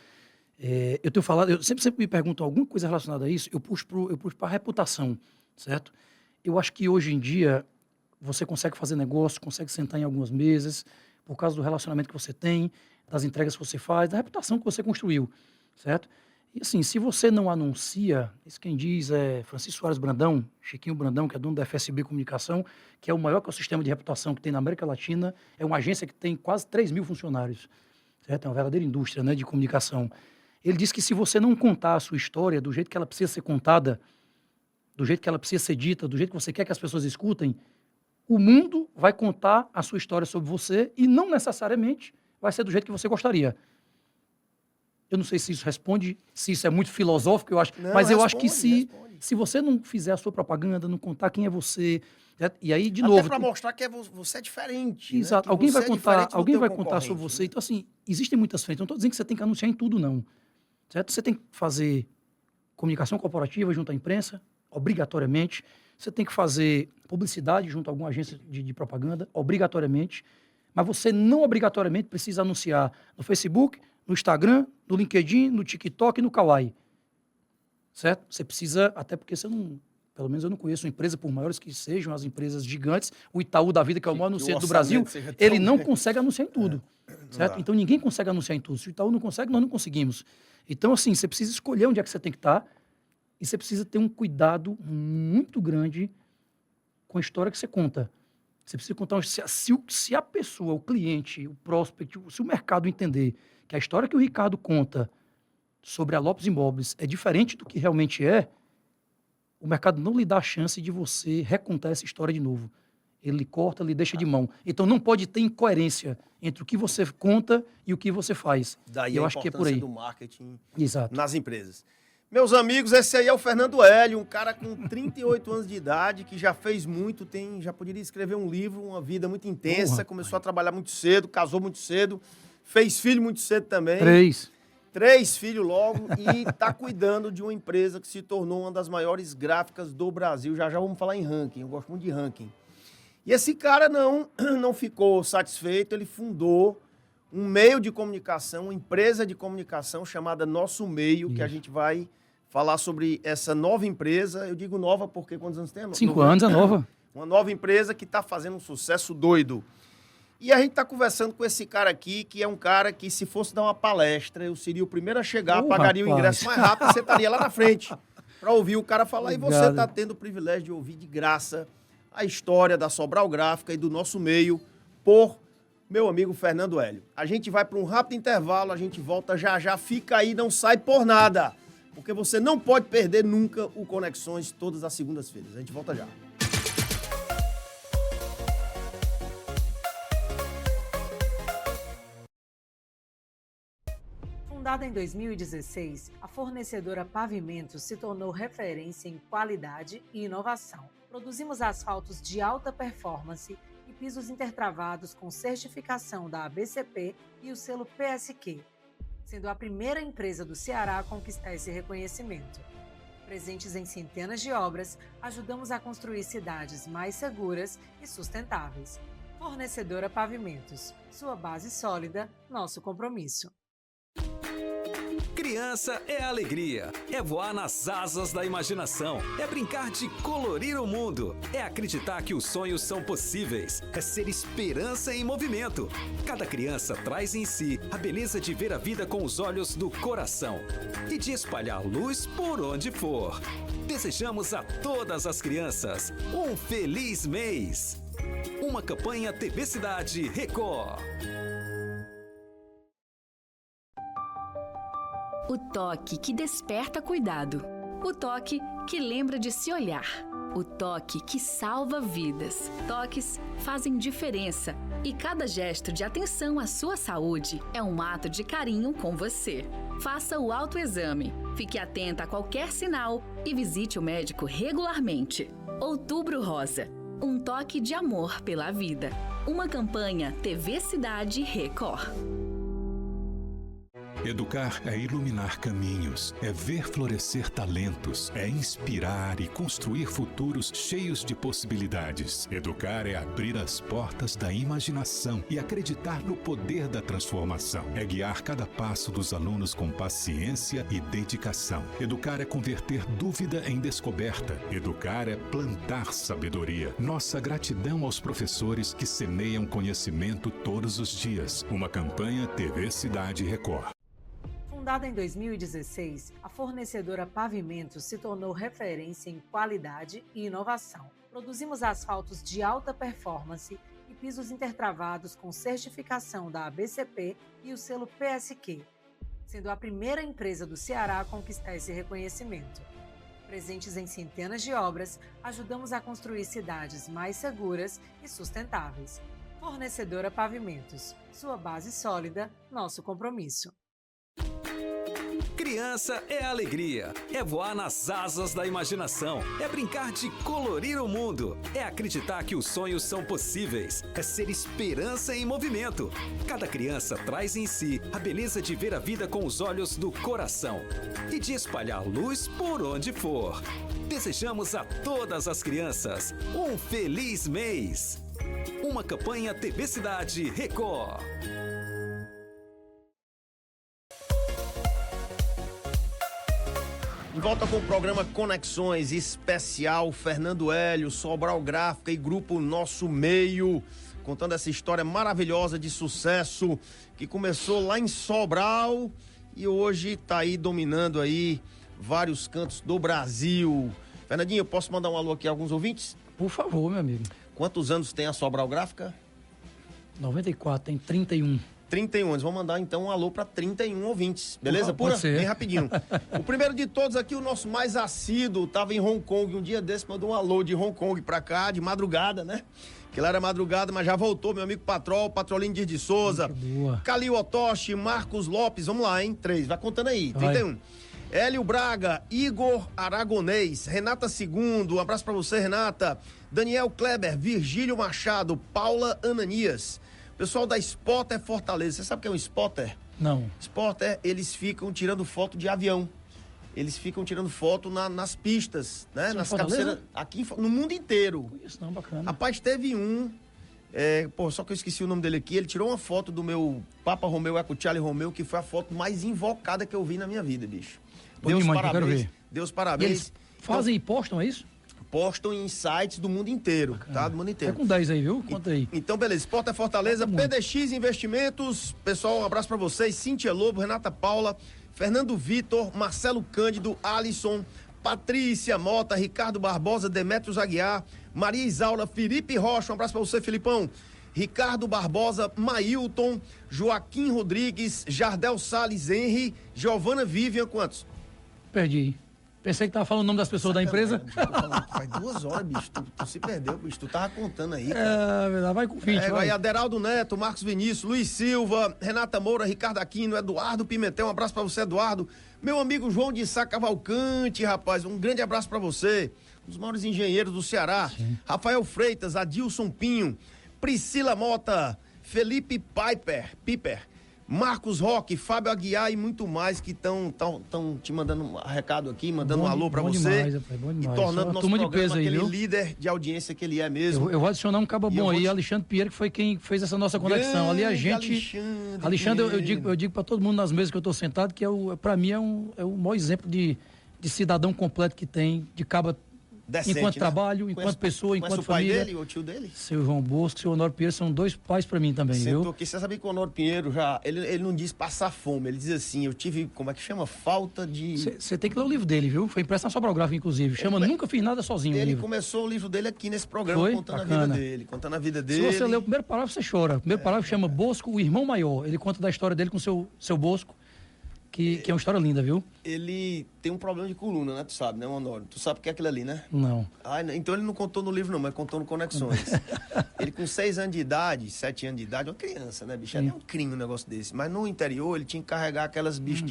eu tenho falado, eu sempre me pergunto alguma coisa relacionada a isso, eu puxo para a reputação, certo? Eu acho que hoje em dia você consegue fazer negócio, consegue sentar em algumas mesas, por causa do relacionamento que você tem, das entregas que você faz, da reputação que você construiu, certo? E assim, se você não anuncia, isso quem diz é Francisco Soares Brandão, Chiquinho Brandão, que é dono da FSB Comunicação, que é o maior ecossistema de reputação que tem na América Latina, é uma agência que tem quase 3.000 funcionários, certo? É uma verdadeira indústria, né, de comunicação. Ele diz que se você não contar a sua história do jeito que ela precisa ser contada, do jeito que ela precisa ser dita, do jeito que você quer que as pessoas escutem, o mundo vai contar a sua história sobre você e não necessariamente vai ser do jeito que você gostaria. Eu não sei se isso responde, se isso é muito filosófico, eu acho, não, mas eu acho que se você não fizer a sua propaganda, não contar quem é você, certo? E aí, de novo... Até para mostrar que você é diferente. Exato. Né? Alguém vai contar sobre você. Né? Então, assim, existem muitas frentes. Não estou dizendo que você tem que anunciar em tudo, não. Certo? Você tem que fazer comunicação corporativa junto à imprensa, obrigatoriamente. Você tem que fazer publicidade junto a alguma agência de propaganda, obrigatoriamente. Mas você não obrigatoriamente precisa anunciar no Facebook, no Instagram, no LinkedIn, no TikTok e no Kawaii. Certo? Você precisa, até porque você não... Pelo menos eu não conheço uma empresa, por maiores que sejam as empresas gigantes, o Itaú da vida, que é o maior anunciante do Brasil, ele não consegue anunciar em tudo. Certo? Então ninguém consegue anunciar em tudo. Se o Itaú não consegue, nós não conseguimos. Então, assim, você precisa escolher onde é que você tem que estar e você precisa ter um cuidado muito grande com a história que você conta. Você precisa contar, se a pessoa, o cliente, o prospect, se o mercado entender que a história que o Ricardo conta sobre a Lopes Imóveis é diferente do que realmente é, o mercado não lhe dá a chance de você recontar essa história de novo. Ele corta, ele deixa de mão. Então não pode ter incoerência entre o que você conta e o que você faz. Daí eu a acho que é por aí. do marketing Exato. nas empresas. Meus amigos, esse aí é o Fernando Hélio, um cara com 38 anos de idade, que já fez muito, já poderia escrever um livro, uma vida muito intensa, começou a trabalhar muito cedo, casou muito cedo, fez filho muito cedo também. 3 filhos logo e está cuidando de uma empresa que se tornou uma das maiores gráficas do Brasil. Já vamos falar em ranking, eu gosto muito de ranking. E esse cara não ficou satisfeito, ele fundou um meio de comunicação, uma empresa de comunicação chamada Nosso Meio, que a gente vai falar sobre essa nova empresa. Eu digo nova porque quantos anos tem? 5 anos, é nova. Uma nova empresa que está fazendo um sucesso doido. E a gente está conversando com esse cara aqui, que é um cara que, se fosse dar uma palestra, eu seria o primeiro a chegar, pagaria o ingresso mais rápido, você estaria lá na frente para ouvir o cara falar. Obrigado. E você está tendo o privilégio de ouvir de graça a história da Sobral Gráfica e do Nosso Meio por meu amigo Fernando Hélio. A gente vai para um rápido intervalo, a gente volta já, fica aí, não sai por nada, porque você não pode perder nunca o Conexões todas as segundas-feiras. A gente volta já. Fundada em 2016, a fornecedora Pavimentos se tornou referência em qualidade e inovação. Produzimos asfaltos de alta performance e pisos intertravados com certificação da ABCP e o selo PSQ, sendo a primeira empresa do Ceará a conquistar esse reconhecimento. Presentes em centenas de obras, ajudamos a construir cidades mais seguras e sustentáveis. Fornecedora Pavimentos, sua base sólida, nosso compromisso. Criança é alegria, é voar nas asas da imaginação, é brincar de colorir o mundo, é acreditar que os sonhos são possíveis, é ser esperança em movimento. Cada criança traz em si a beleza de ver a vida com os olhos do coração e de espalhar luz por onde for. Desejamos a todas as crianças um feliz mês. Uma campanha TV Cidade Record. O toque que desperta cuidado. O toque que lembra de se olhar. O toque que salva vidas. Toques fazem diferença e cada gesto de atenção à sua saúde é um ato de carinho com você. Faça o autoexame, fique atenta a qualquer sinal e visite o médico regularmente. Outubro Rosa. Um toque de amor pela vida. Uma campanha TV Cidade Record. Educar é iluminar caminhos, é ver florescer talentos, é inspirar e construir futuros cheios de possibilidades. Educar é abrir as portas da imaginação e acreditar no poder da transformação. É guiar cada passo dos alunos com paciência e dedicação. Educar é converter dúvida em descoberta. Educar é plantar sabedoria. Nossa gratidão aos professores que semeiam conhecimento todos os dias. Uma campanha TV Cidade Record. Fundada em 2016, a fornecedora Pavimentos se tornou referência em qualidade e inovação. Produzimos asfaltos de alta performance e pisos intertravados com certificação da ABCP e o selo PSQ, sendo a primeira empresa do Ceará a conquistar esse reconhecimento. Presentes em centenas de obras, ajudamos a construir cidades mais seguras e sustentáveis. Fornecedora Pavimentos, sua base sólida, nosso compromisso. Criança é alegria, é voar nas asas da imaginação, é brincar de colorir o mundo, é acreditar que os sonhos são possíveis, é ser esperança em movimento. Cada criança traz em si a beleza de ver a vida com os olhos do coração e de espalhar luz por onde for. Desejamos a todas as crianças um feliz mês. Uma campanha TV Cidade Record. De volta com o programa Conexões especial Fernando Hélio, Sobral Gráfica e Grupo Nosso Meio, contando essa história maravilhosa de sucesso que começou lá em Sobral e hoje está aí dominando aí vários cantos do Brasil. Fernandinho, eu posso mandar um alô aqui a alguns ouvintes? Por favor, meu amigo. Quantos anos tem a Sobral Gráfica? 94, tem 31. 31 anos. Vamos mandar então um alô para 31 ouvintes. Beleza? Pode Pura? ser. Bem rapidinho. O primeiro de todos aqui, o nosso mais assíduo, estava em Hong Kong um dia desse, mandou um alô de Hong Kong para cá, de madrugada, né? Que lá era madrugada, mas já voltou, meu amigo Patrolinho Dias de Souza, Calil Otoshi, Marcos Lopes, vamos lá, hein? 3, vai contando aí, 31. Hélio Braga, Igor Aragonês, Renata Segundo, um abraço pra você, Renata. Daniel Kleber, Virgílio Machado, Paula Ananias. Pessoal da Spotter Fortaleza, você sabe o que é um Spotter? Não. Spotter, eles ficam tirando foto de avião. Eles ficam tirando foto nas pistas, né? São nas Fortaleza? cabeceiras, aqui no mundo inteiro. Isso não, bacana. Rapaz, teve um, só que eu esqueci o nome dele aqui, ele tirou uma foto do meu Papa Romeu Eco Charlie Romeu, que foi a foto mais invocada que eu vi na minha vida, bicho. Deus demais, parabéns. eu quero ver. Deus E parabéns. eles fazem e postam, é isso? Postam em sites do mundo inteiro, Bacana. tá? Do mundo inteiro. É com 10 aí, viu? Conta aí. Então, beleza. Sport é Fortaleza, PDX Investimentos. Pessoal, um abraço pra vocês. Cíntia Lobo, Renata Paula, Fernando Vitor, Marcelo Cândido, Alisson, Patrícia Mota, Ricardo Barbosa, Demetrios Aguiar, Maria Isaura, Felipe Rocha. Um abraço pra você, Filipão. Ricardo Barbosa, Mailton, Joaquim Rodrigues, Jardel Salles, Henry, Giovana Vivian. Quantos? Perdi. Pensei que tava falando o nome das pessoas da empresa. Bicho, tô falando, faz 2 horas, bicho. Tu se perdeu, bicho. Tu tava contando aí, cara. Vai com 20, Vai Aderaldo Neto, Marcos Vinícius, Luiz Silva, Renata Moura, Ricardo Aquino, Eduardo Pimentel. Um abraço pra você, Eduardo. Meu amigo João de Sá Cavalcante, rapaz. Um grande abraço pra você. Um dos maiores engenheiros do Ceará. Sim. Rafael Freitas, Adilson Pinho, Priscila Mota, Felipe Piper, Marcos Roque, Fábio Aguiar e muito mais que estão te mandando um recado aqui, mandando um alô pra você. Demais, rapaz, bom demais. E tornando nosso programa peso aí, aquele viu? líder de audiência que ele é mesmo. Eu vou adicionar um cabo bom aí, Alexandre Pierre, que foi quem fez essa nossa conexão. Ali a gente... Alexandre, eu digo pra todo mundo nas mesas que eu tô sentado, que pra mim é o maior exemplo de cidadão completo que tem, de cabo decente, enquanto trabalho, enquanto pessoa, enquanto família. O pai dele, o tio dele? Seu João Bosco, seu Honório Pinheiro, são 2 pais pra mim também, viu? Aqui, você sabia que o Honório Pinheiro já, ele não diz passar fome, ele diz assim, eu tive, como é que chama? Falta de... Você tem que ler o livro dele, viu? Foi impresso na Sobral Gráfica, inclusive. Chama Nunca Fiz Nada Sozinho. Ele começou o livro dele aqui nesse programa, contando a vida dele. Se você ler o primeiro parágrafo, você chora. O primeiro parágrafo chama Bosco, o irmão maior. Ele conta da história dele com seu Bosco. Que é uma história linda, viu? Ele tem um problema de coluna, né? Tu sabe, né, Honório? Tu sabe o que é aquilo ali, né? Não. Então ele não contou no livro, não, mas contou no Conexões. Ele com 6 anos de idade, 7 anos de idade, uma criança, né, bicho? É um crime um negócio desse. Mas no interior ele tinha que carregar aquelas bichos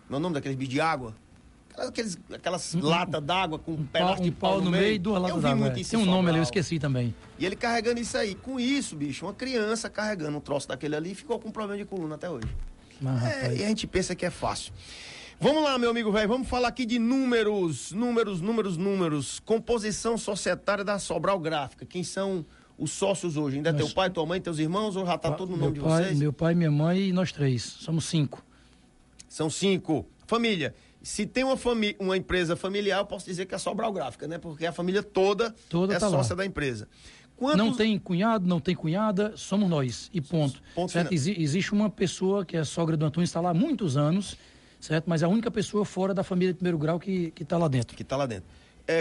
Não é o nome daqueles bichos de água? Aquelas latas d'água com um pedaço de pau no meio. E 2 latas d'água. Tem um nome ali, eu esqueci também. E ele carregando isso aí. Com isso, bicho, uma criança carregando um troço daquele ali ficou com problema de coluna até hoje. E a gente pensa que é fácil. Vamos lá, meu amigo velho, vamos falar aqui de números. Composição societária da Sobral Gráfica. Quem são os sócios hoje? Ainda é teu pai, tua mãe, teus irmãos, ou já tá todo no nome de vocês? Meu pai, minha mãe e nós 3. Somos 5. São 5. Família. Se tem uma empresa familiar, eu posso dizer que é a Sobral Gráfica, né? Porque a família toda é tá sócia lá da empresa. Não tem cunhado, não tem cunhada, somos nós. E ponto. Certo? Existe uma pessoa que é a sogra do Antônio, está lá há muitos anos, certo? Mas é a única pessoa fora da família de primeiro grau que está lá dentro. Que está lá dentro.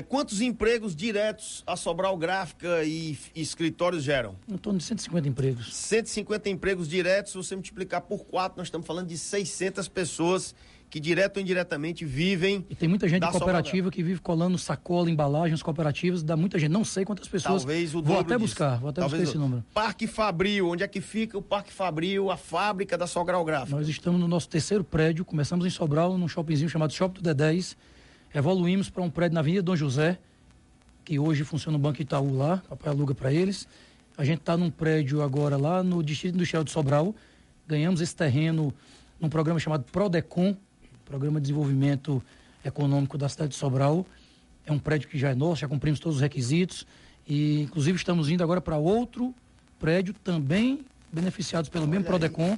Quantos empregos diretos a Sobral Gráfica e escritórios geram? Em torno de 150 empregos. 150 empregos diretos, se você multiplicar por 4, nós estamos falando de 600 pessoas que direto ou indiretamente vivem. E tem muita gente de cooperativa que vive colando sacola, embalagem, as cooperativas, dá muita gente, não sei quantas pessoas. Talvez o Vou até buscar esse número. Parque Fabril, onde é que fica o Parque Fabril, a fábrica da Sobral Gráfica? Nós estamos no nosso 3º prédio, começamos em Sobral, num shoppingzinho chamado Shopping do D10, evoluímos para um prédio na Avenida Dom José, que hoje funciona o Banco Itaú lá, papai aluga para eles. A gente está num prédio agora lá no Distrito Industrial de Sobral, ganhamos esse terreno num programa chamado Prodecon, Programa de Desenvolvimento Econômico da cidade de Sobral. É um prédio que já é nosso, já cumprimos todos os requisitos e, inclusive, estamos indo agora para outro prédio também beneficiados pelo mesmo Prodecon,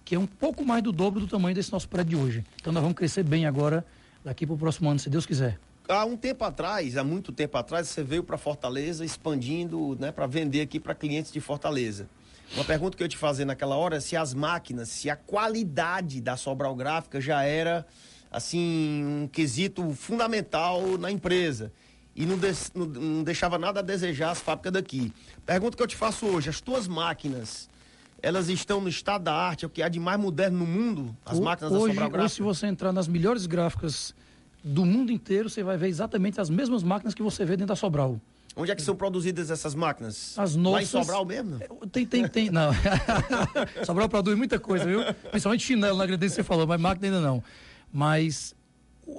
que é um pouco mais do dobro do tamanho desse nosso prédio de hoje. Então, nós vamos crescer bem agora, daqui para o próximo ano, se Deus quiser. Há muito tempo atrás, você veio para Fortaleza expandindo, né, para vender aqui para clientes de Fortaleza. Uma pergunta que eu ia te fazer naquela hora é se as máquinas, se a qualidade da Sobral Gráfica já era, assim, um quesito fundamental na empresa. e não deixava nada a desejar as fábricas daqui. Pergunta que eu te faço hoje, as tuas máquinas, elas estão no estado da arte, é o que há de mais moderno no mundo? As máquinas da Sobral Gráfica? Hoje, se você entrar nas melhores gráficas do mundo inteiro, você vai ver exatamente as mesmas máquinas que você vê dentro da Sobral. Onde é que são produzidas essas máquinas? As nossas... Lá em Sobral mesmo? Tem. Não. Sobral produz muita coisa, viu? Principalmente chinelo, na agradecimento que você falou, mas máquina ainda não. Mas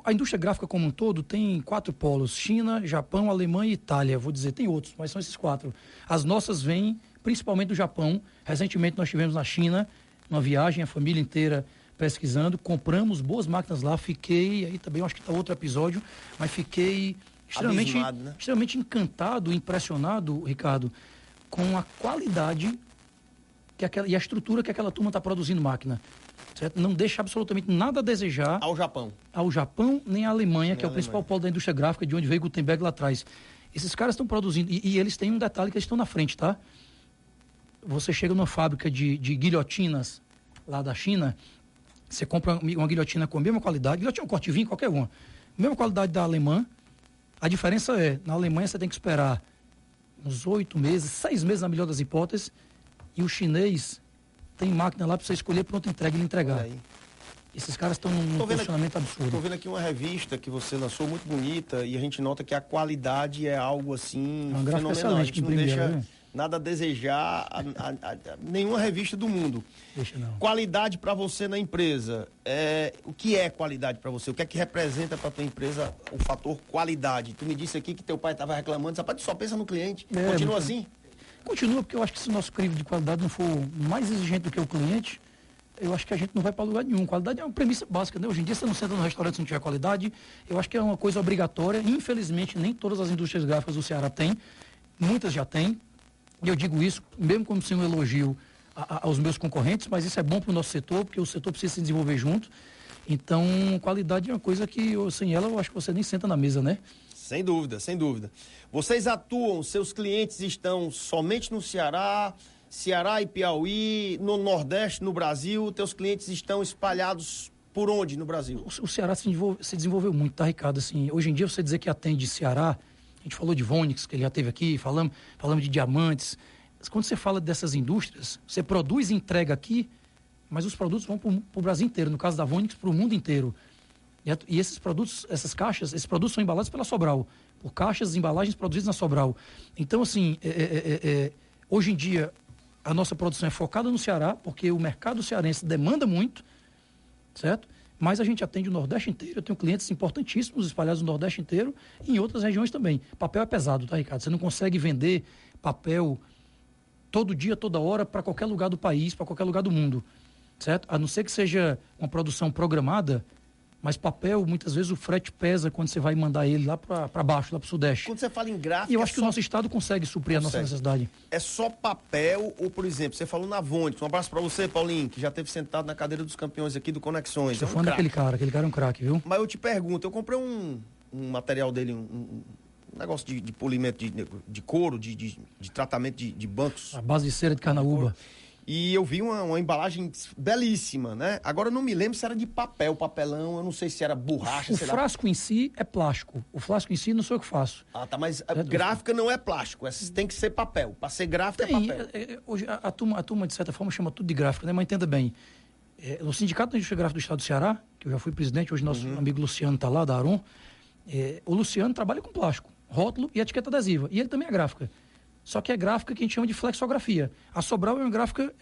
a indústria gráfica como um todo tem 4 polos: China, Japão, Alemanha e Itália. Vou dizer, tem outros, mas são esses 4. As nossas vêm principalmente do Japão. Recentemente nós estivemos na China, uma viagem, a família inteira pesquisando, compramos boas máquinas lá, fiquei, aí também eu acho que está outro episódio, mas fiquei extremamente encantado, impressionado, Ricardo, com a qualidade e a estrutura que aquela turma está produzindo máquina. Certo? Não deixa absolutamente nada a desejar ao Japão. Ao Japão, nem à Alemanha, que é o principal polo da indústria gráfica, de onde veio Gutenberg lá atrás. Esses caras estão produzindo, e eles têm um detalhe que eles estão na frente, tá? Você chega numa fábrica de guilhotinas lá da China, você compra uma guilhotina com a mesma qualidade, guilhotina, corte de vinho, qualquer uma, mesma qualidade da alemã. A diferença é, na Alemanha você tem que esperar uns 8 meses, 6 meses na melhor das hipóteses, e o chinês tem máquina lá para você escolher, pronto, entrega e ele entregar. Esses caras estão num posicionamento absurdo. Estou vendo aqui uma revista que você lançou, muito bonita, e a gente nota que a qualidade é algo assim fenomenal. A gente não deixa nada a desejar nenhuma revista do mundo. Deixa não. Qualidade para você na empresa. O que é qualidade para você? O que é que representa para tua empresa o fator qualidade? Tu me disse aqui que teu pai estava reclamando, rapaz, tu só pensa no cliente. Continua assim? Continua, porque eu acho que se o nosso crivo de qualidade não for mais exigente do que o cliente, eu acho que a gente não vai para lugar nenhum. Qualidade é uma premissa básica, né? Hoje em dia você não senta no restaurante se não tiver qualidade. Eu acho que é uma coisa obrigatória. Infelizmente, nem todas as indústrias gráficas do Ceará têm. Muitas já têm. E eu digo isso, mesmo como sendo um elogio aos meus concorrentes, mas isso é bom para o nosso setor, porque o setor precisa se desenvolver junto. Então, qualidade é uma coisa que, sem ela, eu acho que você nem senta na mesa, né? Sem dúvida, sem dúvida. Vocês atuam, seus clientes estão somente no Ceará e Piauí, no Nordeste, no Brasil, teus clientes estão espalhados por onde no Brasil? O Ceará se desenvolveu muito, tá, Ricardo? Assim, hoje em dia, você dizer que atende Ceará, a gente falou de Vonix, que ele já teve aqui, falamos de diamantes. Quando você fala dessas indústrias, você produz e entrega aqui, mas os produtos vão para o Brasil inteiro, no caso da Vonix, para o mundo inteiro. E esses produtos, essas caixas, esses produtos são embalados pela Sobral, por caixas e embalagens produzidas na Sobral. Então, assim, hoje em dia, a nossa produção é focada no Ceará, porque o mercado cearense demanda muito, certo? Mas a gente atende o Nordeste inteiro. Eu tenho clientes importantíssimos espalhados no Nordeste inteiro e em outras regiões também. Papel é pesado, tá, Ricardo? Você não consegue vender papel todo dia, toda hora, para qualquer lugar do país, para qualquer lugar do mundo, certo? A não ser que seja uma produção programada, mas papel, muitas vezes o frete pesa quando você vai mandar ele lá para baixo, lá para o Sudeste. Quando você fala em gráfica... E eu acho que o nosso estado consegue suprir a nossa necessidade. É só papel ou, por exemplo, você falou na Vonix. Um abraço para você, Paulinho, que já esteve sentado na cadeira dos campeões aqui do Conexões. Sou fã daquele cara. Aquele cara é um craque, viu? Mas eu te pergunto, eu comprei um material dele, um negócio de polimento de couro, de tratamento de bancos. A base de cera de carnaúba. E eu vi uma embalagem belíssima, né? Agora eu não me lembro se era de papelão, eu não sei se era borracha. O frasco em si é plástico. O frasco em si não sou eu que faço. Ah, tá, mas a gráfica não é plástico, tem que ser papel. Para ser gráfica é papel. Hoje a turma, de certa forma, chama tudo de gráfica, né? Mas entenda bem. No Sindicato da Indústria Gráfica do Estado do Ceará, que eu já fui presidente, hoje nosso amigo Luciano está lá, da Aron, o Luciano trabalha com plástico, rótulo e etiqueta adesiva. E ele também é gráfica. Só que é gráfica que a gente chama de flexografia. A Sobral é uma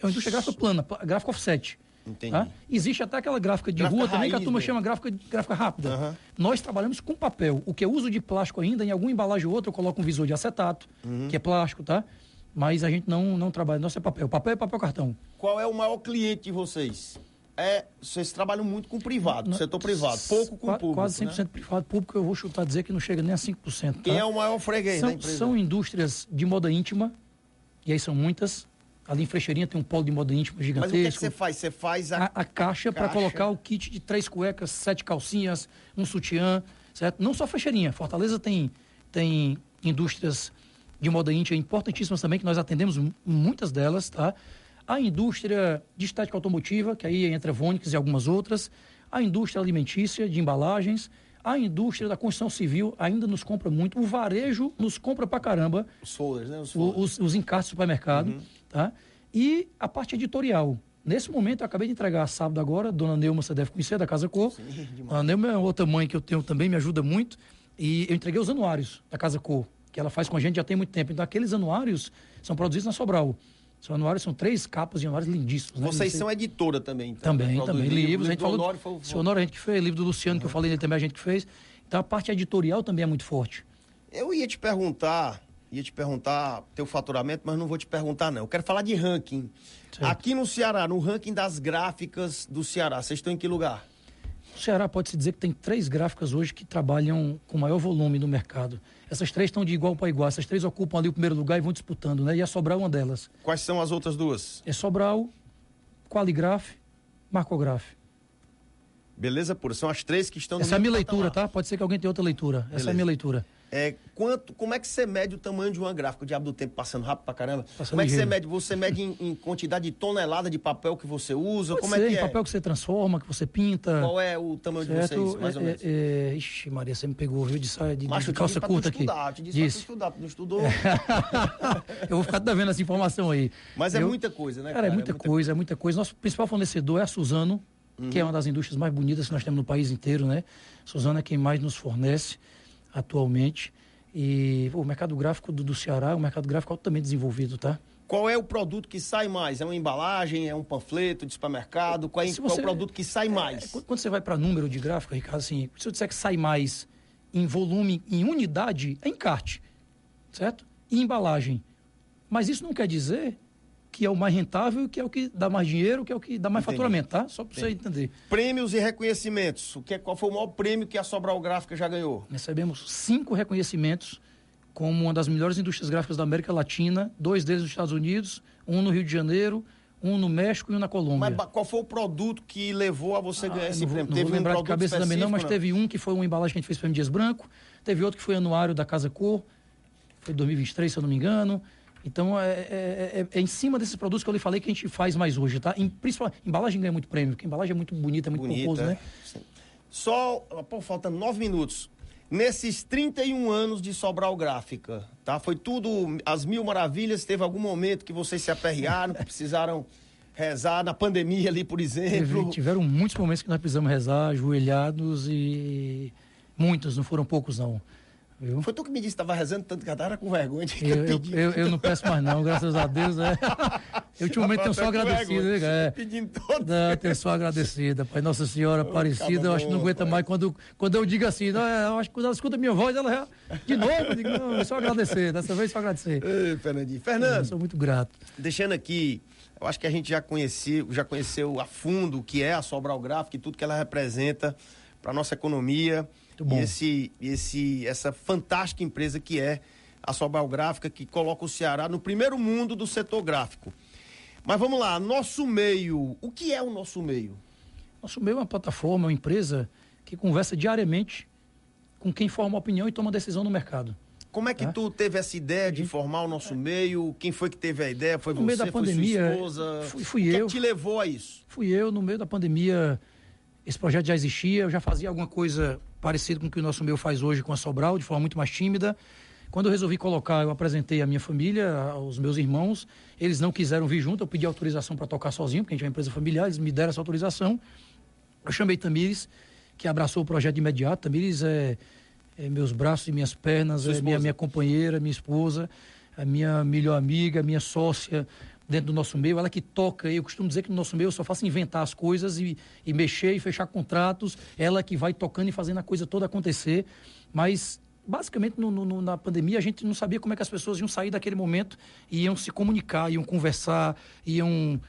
indústria gráfica plana, gráfica offset. Entendi. Tá? Existe até aquela gráfica de rua também que a turma chama gráfica rápida. Uhum. Nós trabalhamos com papel. O que eu uso de plástico ainda, em alguma embalagem ou outra, eu coloco um visor de acetato, que é plástico, tá? Mas a gente não trabalha. Nosso é papel. Papel é papel cartão. Qual é o maior cliente de vocês? Vocês trabalham muito com privado, setor privado, pouco com público. Quase 100%, né? Privado, público eu vou chutar dizer que não chega nem a 5%. Tá? Quem é o maior freguês da empresa? São indústrias de moda íntima, e aí são muitas. Ali em Frecheirinha tem um polo de moda íntima gigantesco. Mas o que você faz? Você faz a caixa para colocar o kit de 3 cuecas, 7 calcinhas, um sutiã, certo? Não só Frecheirinha. Fortaleza tem indústrias de moda íntima importantíssimas também, que nós atendemos muitas delas, tá? A indústria de estética automotiva, que aí entra Vonix e algumas outras, a indústria alimentícia de embalagens, A indústria da construção civil ainda nos compra muito. O varejo nos compra pra caramba. Os folders, né? Os encartes do supermercado. Tá? E a parte editorial. Nesse momento, eu acabei de entregar sábado agora. Dona Neuma, você deve conhecer, da Casa Cor. Sim, demais. A Neuma é outra mãe que eu tenho também, me ajuda muito. E eu entreguei os anuários da Casa Cor, que ela faz com a gente já tem muito tempo. Então, aqueles anuários são produzidos na Sobral. Os anuários são 3 capas de anuários lindíssimos. Né? Vocês são editora também, então? Também. Livros. A gente falou. Honório Seu Honório a gente que fez, livro do Luciano, que eu falei dele também, a gente que fez. Então, a parte editorial também é muito forte. Eu ia te perguntar teu faturamento, mas não vou te perguntar, não. Eu quero falar de ranking. Certo. Aqui no Ceará, no ranking das gráficas do Ceará, vocês estão em que lugar? O Ceará pode-se dizer que tem 3 gráficas hoje que trabalham com maior volume no mercado. Essas 3 estão de igual para igual. Essas 3 ocupam ali o primeiro lugar e vão disputando, né? E a Sobral é uma delas. Quais são as outras 2? É Sobral, Qualigraf, Marcograf. Beleza pura. São as 3 que estão no Essa é a minha mesmo leitura, patamar. tá? Pode ser que alguém tenha outra leitura. Beleza. Essa é a minha leitura. Como é que você mede o tamanho de uma gráfica? O diabo do tempo passando rápido pra caramba. Passando Como é que você ligeiro. mede? Você mede em quantidade de tonelada de papel que você usa? Pode Como ser, é que em é? papel que você transforma, que você pinta. Qual é o tamanho de certo? vocês, mais ou menos? Ixi, Maria, você me pegou, viu? De Mas eu te calça disse pra curta tu aqui. estudar, te disse pra tu Disse. estudar, tu não estudou. Eu vou ficar devendo essa informação aí. Mas é muita coisa, né, cara? É muita coisa. Nosso principal fornecedor é a Suzano, que é uma das indústrias mais bonitas que nós temos no país inteiro, né? Suzano é quem mais nos fornece atualmente. E o mercado gráfico do Ceará é um mercado gráfico altamente desenvolvido, tá? Qual é o produto que sai mais? É uma embalagem? É um panfleto de supermercado? Qual é o produto que sai mais? Quando você vai para número de gráfico, Ricardo, assim, se eu disser que sai mais em volume, em unidade, é encarte, certo? E embalagem. Mas isso não quer dizer que é o mais rentável, que é o que dá mais dinheiro, que é o que dá mais faturamento, tá? Só para você entender. Prêmios e reconhecimentos. Qual foi o maior prêmio que a Sobral Gráfica já ganhou? Recebemos 5 reconhecimentos como uma das melhores indústrias gráficas da América Latina, 2 deles nos Estados Unidos, um no Rio de Janeiro, um no México e um na Colômbia. Mas qual foi o produto que levou a você ganhar esse prêmio? Não vou lembrar de cabeça também não, mas teve um que foi uma embalagem que a gente fez para o Dias Branco, teve outro que foi anuário da Casa Cor, foi 2023, se eu não me engano. Então, é em cima desses produtos que eu lhe falei que a gente faz mais hoje, tá? Principalmente, embalagem ganha muito prêmio, porque a embalagem é muito bonita, é muito pomposo, né? Sim. Faltam 9 minutos. Nesses 31 anos de Sobral Gráfica, tá? Foi tudo às mil maravilhas? Teve algum momento que vocês se aperrearam, que precisaram rezar na pandemia ali, por exemplo? Tiveram muitos momentos que nós precisamos rezar, ajoelhados e muitos, não foram poucos não. Viu? Foi tu que me disse que estava rezando tanto que eu estava com vergonha de eu não peço mais não, graças a Deus. Eu ultimamente tenho só agradecido. Pedindo todo. Tenho só agradecida. Pai Nossa Senhora Aparecida, eu acho que não aguenta mais quando eu digo assim, não, eu acho que quando ela escuta a minha voz, ela já, de novo, eu digo, não, é só agradecer, dessa vez só agradecer. Ei, Fernandinho. Fernando, eu sou muito grato. Deixando aqui, eu acho que a gente já conheceu a fundo o que é a Sobral Gráfica e tudo que ela representa para a nossa economia. E essa fantástica empresa que é a Sobral Gráfica, que coloca o Ceará no primeiro mundo do setor gráfico. Mas vamos lá, nosso meio. O que é o nosso meio? Nosso meio é uma plataforma, uma empresa que conversa diariamente com quem forma opinião e toma decisão no mercado. Como é que tu teve essa ideia de formar o nosso meio? Quem foi que teve a ideia? Foi no você, meio da pandemia, foi sua esposa? Fui eu. O que te levou a isso? Fui eu, no meio da pandemia. Esse projeto já existia, eu já fazia alguma coisa parecida com o que o nosso meio faz hoje com a Sobral, de forma muito mais tímida. Quando eu resolvi colocar, eu apresentei a minha família, aos meus irmãos, eles não quiseram vir junto, eu pedi autorização para tocar sozinho, porque a gente é uma empresa familiar, eles me deram essa autorização. Eu chamei Tamires, que abraçou o projeto de imediato. Tamires é meus braços e minhas pernas, é minha companheira, minha esposa, a minha melhor amiga, minha sócia dentro do nosso meio, ela que toca. Eu costumo dizer que no nosso meio eu só faço inventar as coisas e mexer e fechar contratos, ela que vai tocando e fazendo a coisa toda acontecer. Mas basicamente na pandemia a gente não sabia como é que as pessoas iam sair daquele momento e iam se comunicar, iam conversar, iam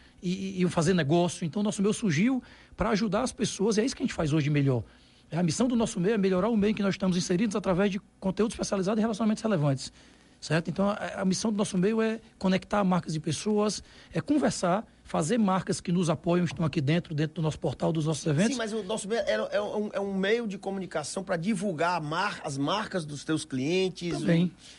fazer negócio. Então o nosso meio surgiu para ajudar as pessoas, e é isso que a gente faz hoje de melhor. A missão do nosso meio é melhorar o meio em que nós estamos inseridos através de conteúdo especializado e relacionamentos relevantes. Certo? Então, a missão do nosso meio é conectar marcas e pessoas, é conversar, fazer marcas que nos apoiam, estão aqui dentro do nosso portal, dos nossos eventos. Sim, mas o nosso meio é um meio de comunicação para divulgar as marcas dos teus clientes.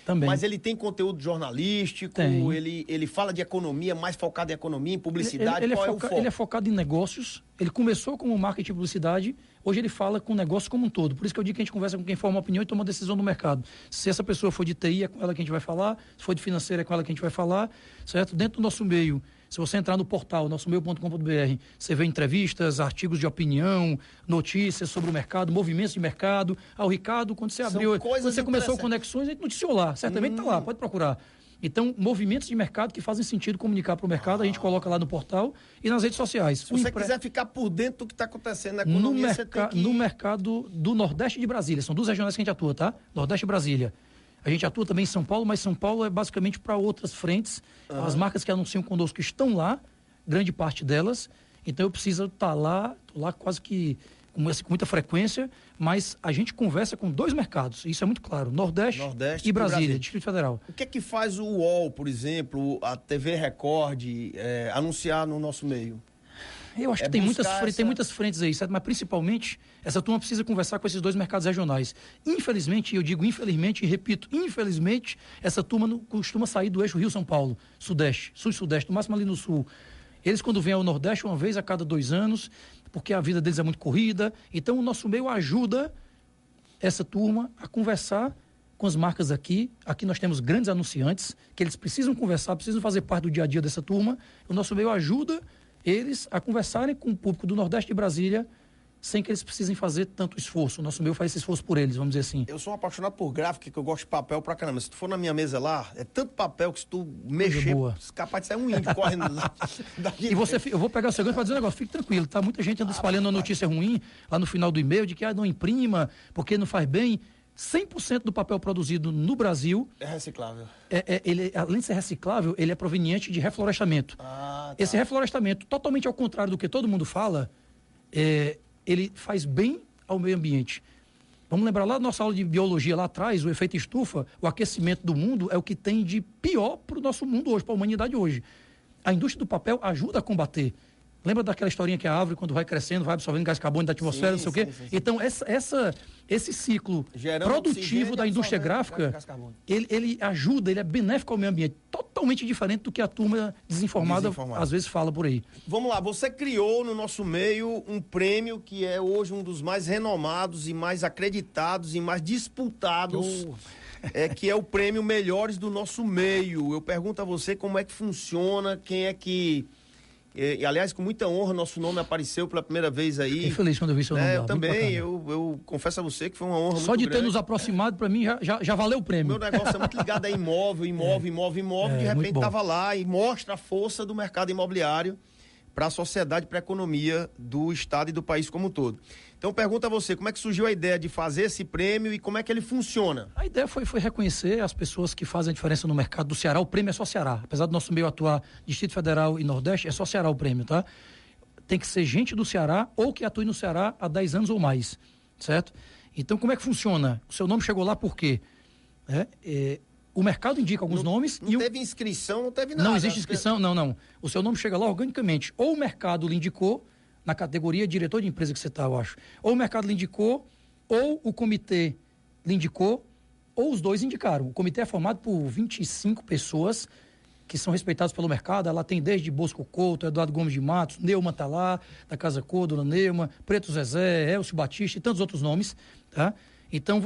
Também. Mas ele tem conteúdo jornalístico, ele fala de economia, mais focado em economia, em publicidade, qual é o foco? Ele é focado em negócios, ele começou como marketing e publicidade, Hoje ele fala com o negócio como um todo. Por isso que eu digo que a gente conversa com quem forma opinião e toma decisão no mercado. Se essa pessoa for de TI, é com ela que a gente vai falar. Se for de financeira, é com ela que a gente vai falar. Certo? Dentro do nosso meio, se você entrar no portal nossomeio.com.br, você vê entrevistas, artigos de opinião, notícias sobre o mercado, movimentos de mercado. O Ricardo, quando você abriu, quando você começou Conexões, a gente noticiou lá. Certamente está lá, pode procurar. Então, movimentos de mercado que fazem sentido comunicar para o mercado, a gente coloca lá no portal e nas redes sociais. Se você quiser ficar por dentro do que está acontecendo na economia, você tem que... No mercado do Nordeste de Brasília, são 2 regionais que a gente atua, tá? Nordeste e Brasília. A gente atua também em São Paulo, mas São Paulo é basicamente para outras frentes. As marcas que anunciam conosco estão lá, grande parte delas. Então, eu preciso estar lá, quase que com muita frequência, mas a gente conversa com 2 mercados, isso é muito claro, Nordeste e Brasília, Distrito Federal. O que é que faz o UOL, por exemplo, a TV Record, anunciar no nosso meio? Eu acho que tem muitas frentes aí, certo? Mas principalmente, essa turma precisa conversar com esses 2 mercados regionais. Infelizmente, eu digo infelizmente e repito, infelizmente, essa turma não costuma sair do eixo Rio-São Paulo, Sudeste, Sul e Sudeste, no máximo ali no Sul. Eles, quando vêm ao Nordeste, uma vez a cada 2 anos, porque a vida deles é muito corrida. Então, o nosso meio ajuda essa turma a conversar com as marcas aqui. Aqui nós temos grandes anunciantes, que eles precisam conversar, precisam fazer parte do dia a dia dessa turma. O nosso meio ajuda eles a conversarem com o público do Nordeste de Brasília, sem que eles precisem fazer tanto esforço. O nosso meio faz esse esforço por eles, vamos dizer assim. Eu sou um apaixonado por gráfica, que eu gosto de papel pra caramba. Se tu for na minha mesa lá, é tanto papel que se tu mexer, é capaz de sair um índio correndo lá. E eu vou pegar o seu gancho pra dizer um negócio, fique tranquilo, tá? Muita gente anda espalhando uma notícia ruim lá no final do e-mail, de que não imprima, porque não faz bem. 100% do papel produzido no Brasil... É reciclável. Ele, além de ser reciclável, ele é proveniente de reflorestamento. Tá. Esse reflorestamento, totalmente ao contrário do que todo mundo fala, ele faz bem ao meio ambiente. Vamos lembrar lá da nossa aula de biologia lá atrás, o efeito estufa, o aquecimento do mundo é o que tem de pior para o nosso mundo hoje, para a humanidade hoje. A indústria do papel ajuda a combater. Lembra daquela historinha que a árvore, quando vai crescendo, vai absorvendo gás carbônico da atmosfera, não sei o quê? Sim. Então, esse ciclo produtivo da indústria gráfica, ele ajuda, ele é benéfico ao meio ambiente. Totalmente diferente do que a turma desinformada às vezes fala por aí. Vamos lá, você criou no nosso meio um prêmio que é hoje um dos mais renomados e mais acreditados e mais disputados, que é o prêmio Melhores do Nosso Meio. Eu pergunto a você como é que funciona, quem é que... E, aliás, com muita honra, nosso nome apareceu pela primeira vez aí. Fiquei feliz quando eu vi seu nome. Eu também, eu confesso a você que foi uma honra muito grande. Só de ter nos aproximado, para mim, já valeu o prêmio. O meu negócio é muito ligado a imóvel, de repente estava lá e mostra a força do mercado imobiliário para a sociedade, para a economia do estado e do país como um todo. Então, pergunto a você, como é que surgiu a ideia de fazer esse prêmio e como é que ele funciona? A ideia foi reconhecer as pessoas que fazem a diferença no mercado do Ceará. O prêmio é só Ceará. Apesar do nosso meio atuar Distrito Federal e Nordeste, é só Ceará o prêmio, tá? Tem que ser gente do Ceará ou que atue no Ceará há 10 anos ou mais, certo? Então, como é que funciona? O seu nome chegou lá por quê? O mercado indica alguns nomes... Não teve inscrição, não teve nada. Não existe inscrição, não. O seu nome chega lá organicamente. Ou o mercado lhe indicou, na categoria diretor de empresa que você está, eu acho. Ou o mercado lhe indicou, ou o comitê lhe indicou, ou os 2 indicaram. O comitê é formado por 25 pessoas que são respeitadas pelo mercado. Ela tem desde Bosco Couto, Eduardo Gomes de Matos, Neuma tá lá, da Casa Cor, Dona Neuma, Preto Zezé, Elcio Batista e tantos outros nomes, tá? Então,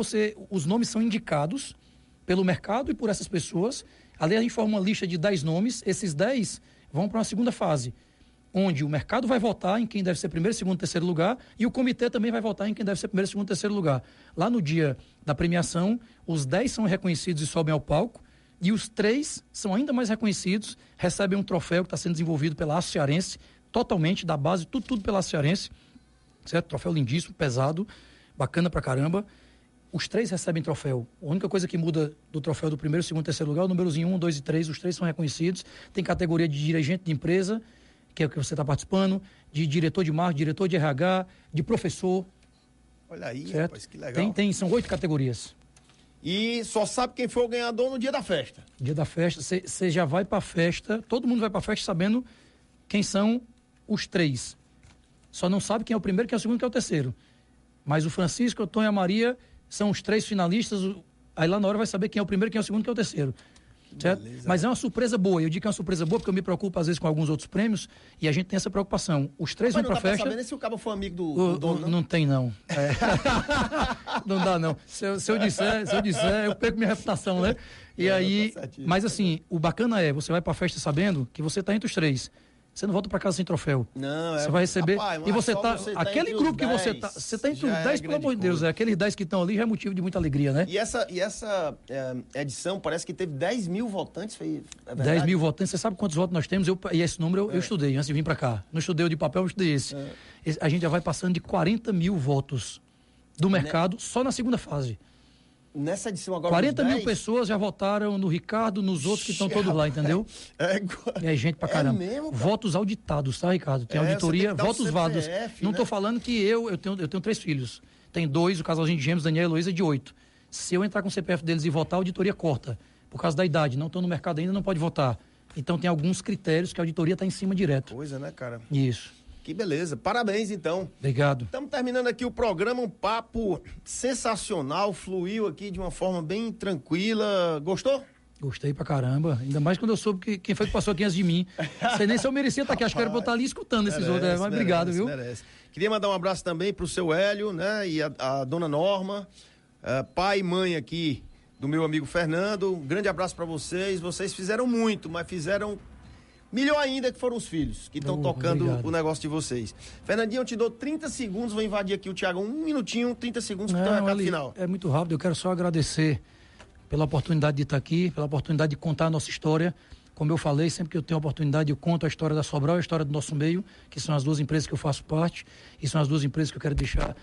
os nomes são indicados pelo mercado e por essas pessoas. Ali a gente forma uma lista de 10 nomes. Esses 10 vão para uma segunda fase, onde o mercado vai votar em quem deve ser primeiro, segundo, terceiro lugar, e o comitê também vai votar em quem deve ser primeiro, segundo, terceiro lugar. Lá no dia da premiação, os 10 são reconhecidos e sobem ao palco, e os 3 são ainda mais reconhecidos, recebem um troféu que está sendo desenvolvido pela Aço Cearense, totalmente da base, tudo pela Aço Cearense, certo? Troféu lindíssimo, pesado, bacana pra caramba. Os 3 recebem troféu. A única coisa que muda do troféu do primeiro, segundo, terceiro lugar, o númerozinho 1, 2 e 3, os 3 são reconhecidos. Tem categoria de dirigente de empresa, que é o que você está participando, de diretor de marketing, diretor de RH, de professor. Olha aí, certo? Rapaz, que legal. São 8 categorias. E só sabe quem foi o ganhador no dia da festa. Dia da festa, você já vai para a festa, todo mundo vai para a festa sabendo quem são os 3. Só não sabe quem é o primeiro, quem é o segundo, quem é o terceiro. Mas o Francisco, o Tonho e a Maria são os 3 finalistas, aí lá na hora vai saber quem é o primeiro, quem é o segundo, quem é o terceiro. Certo? Beleza. Mas é uma surpresa boa. Eu digo que é uma surpresa boa porque eu me preocupo às vezes com alguns outros prêmios e a gente tem essa preocupação. Os três vão pra festa. Não dá se o cabo for amigo do dono, não? Não tem, não. É. Não dá, não. Se eu disser, eu perco minha reputação, né? E aí, mas assim, o bacana é, você vai pra festa sabendo que você tá entre os três. Você não volta pra casa sem troféu. Não, você vai receber. Rapaz, e você tá. Aquele grupo que você tá. Você tá entre os 10, pelo amor de Deus. Aqueles 10 que estão ali já é motivo de muita alegria, né? E essa edição parece que teve 10 mil votantes. Foi, 10 mil votantes. Você sabe quantos votos nós temos? E esse número eu estudei antes de vir pra cá. Não estudei o de papel, eu estudei esse. A gente já vai passando de 40 mil votos do mercado só na segunda fase. Nessa edição agora. 40 mil pessoas já votaram no Ricardo, nos outros que estão todos lá, entendeu? E aí, gente pra caramba. Mesmo, votos auditados, tá, Ricardo? Tem auditoria, votos válidos. Não tô falando que eu tenho 3 filhos. Tem 2, o casalzinho de gêmeos, Daniel e Heloísa, de 8. Se eu entrar com o CPF deles e votar, a auditoria corta. Por causa da idade. Não estão no mercado ainda, não pode votar. Então tem alguns critérios que a auditoria está em cima direto. Coisa, né, cara? Isso. Que beleza. Parabéns, então. Obrigado. Estamos terminando aqui o programa, um papo sensacional, fluiu aqui de uma forma bem tranquila. Gostou? Gostei pra caramba. Ainda mais quando eu soube quem foi que passou aqui antes de mim. Sei nem se eu merecia estar aqui. Acho que era pra eu estar ali escutando esses outros. Mas obrigado, viu? Merece. Queria mandar um abraço também pro seu Hélio, né? E a dona Norma, pai e mãe aqui do meu amigo Fernando. Um grande abraço pra vocês. Vocês fizeram muito, mas fizeram melhor ainda, que foram os filhos que estão tocando o negócio de vocês. Fernandinho, eu te dou 30 segundos, vou invadir aqui o Thiago, 1 minutinho, 30 segundos para o teu recado final. É muito rápido, eu quero só agradecer pela oportunidade de estar aqui, pela oportunidade de contar a nossa história. Como eu falei, sempre que eu tenho a oportunidade, eu conto a história da Sobral e a história do nosso meio, que são as 2 empresas que eu faço parte, e são as 2 empresas que eu quero deixar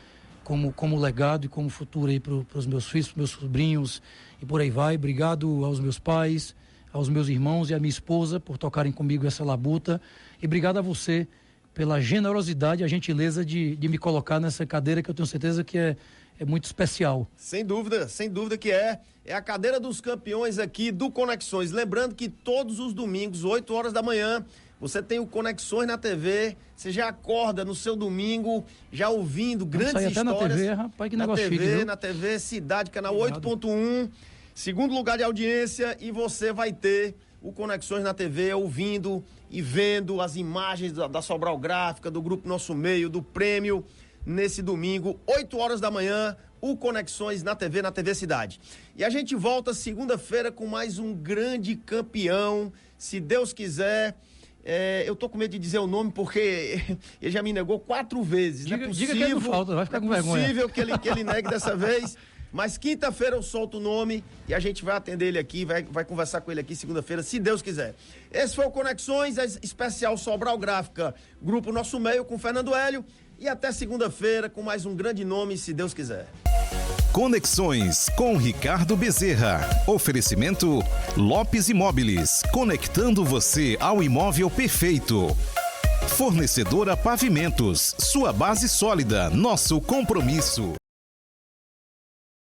como legado e como futuro aí para os meus filhos, para meus sobrinhos, e por aí vai. Obrigado aos meus pais, aos meus irmãos e à minha esposa por tocarem comigo essa labuta. E obrigado a você pela generosidade e a gentileza de me colocar nessa cadeira que eu tenho certeza que é muito especial. Sem dúvida que é. É a cadeira dos campeões aqui do Conexões. Lembrando que todos os domingos, 8 horas da manhã, você tem o Conexões na TV. Você já acorda no seu domingo, já ouvindo grandes histórias. Até na TV, rapaz, que negócio chique, viu? Na TV, Cidade, canal 8.1. Segundo lugar de audiência, e você vai ter o Conexões na TV ouvindo e vendo as imagens da Sobral Gráfica, do Grupo Nosso Meio, do prêmio, nesse domingo, 8 horas da manhã, o Conexões na TV Cidade. E a gente volta segunda-feira com mais um grande campeão, se Deus quiser. Eu tô com medo de dizer o nome porque ele já me negou 4 vezes. Diga que não falta, vai ficar com vergonha. É possível que ele negue dessa vez. Mas quinta-feira eu solto o nome e a gente vai atender ele aqui, vai conversar com ele aqui segunda-feira, se Deus quiser. Esse foi o Conexões, especial Sobral Gráfica, Grupo Nosso Meio, com Fernando Hélio. E até segunda-feira com mais um grande nome, se Deus quiser. Conexões com Ricardo Bezerra. Oferecimento Lopes Imóveis, conectando você ao imóvel perfeito. Fornecedora Pavimentos, sua base sólida, nosso compromisso.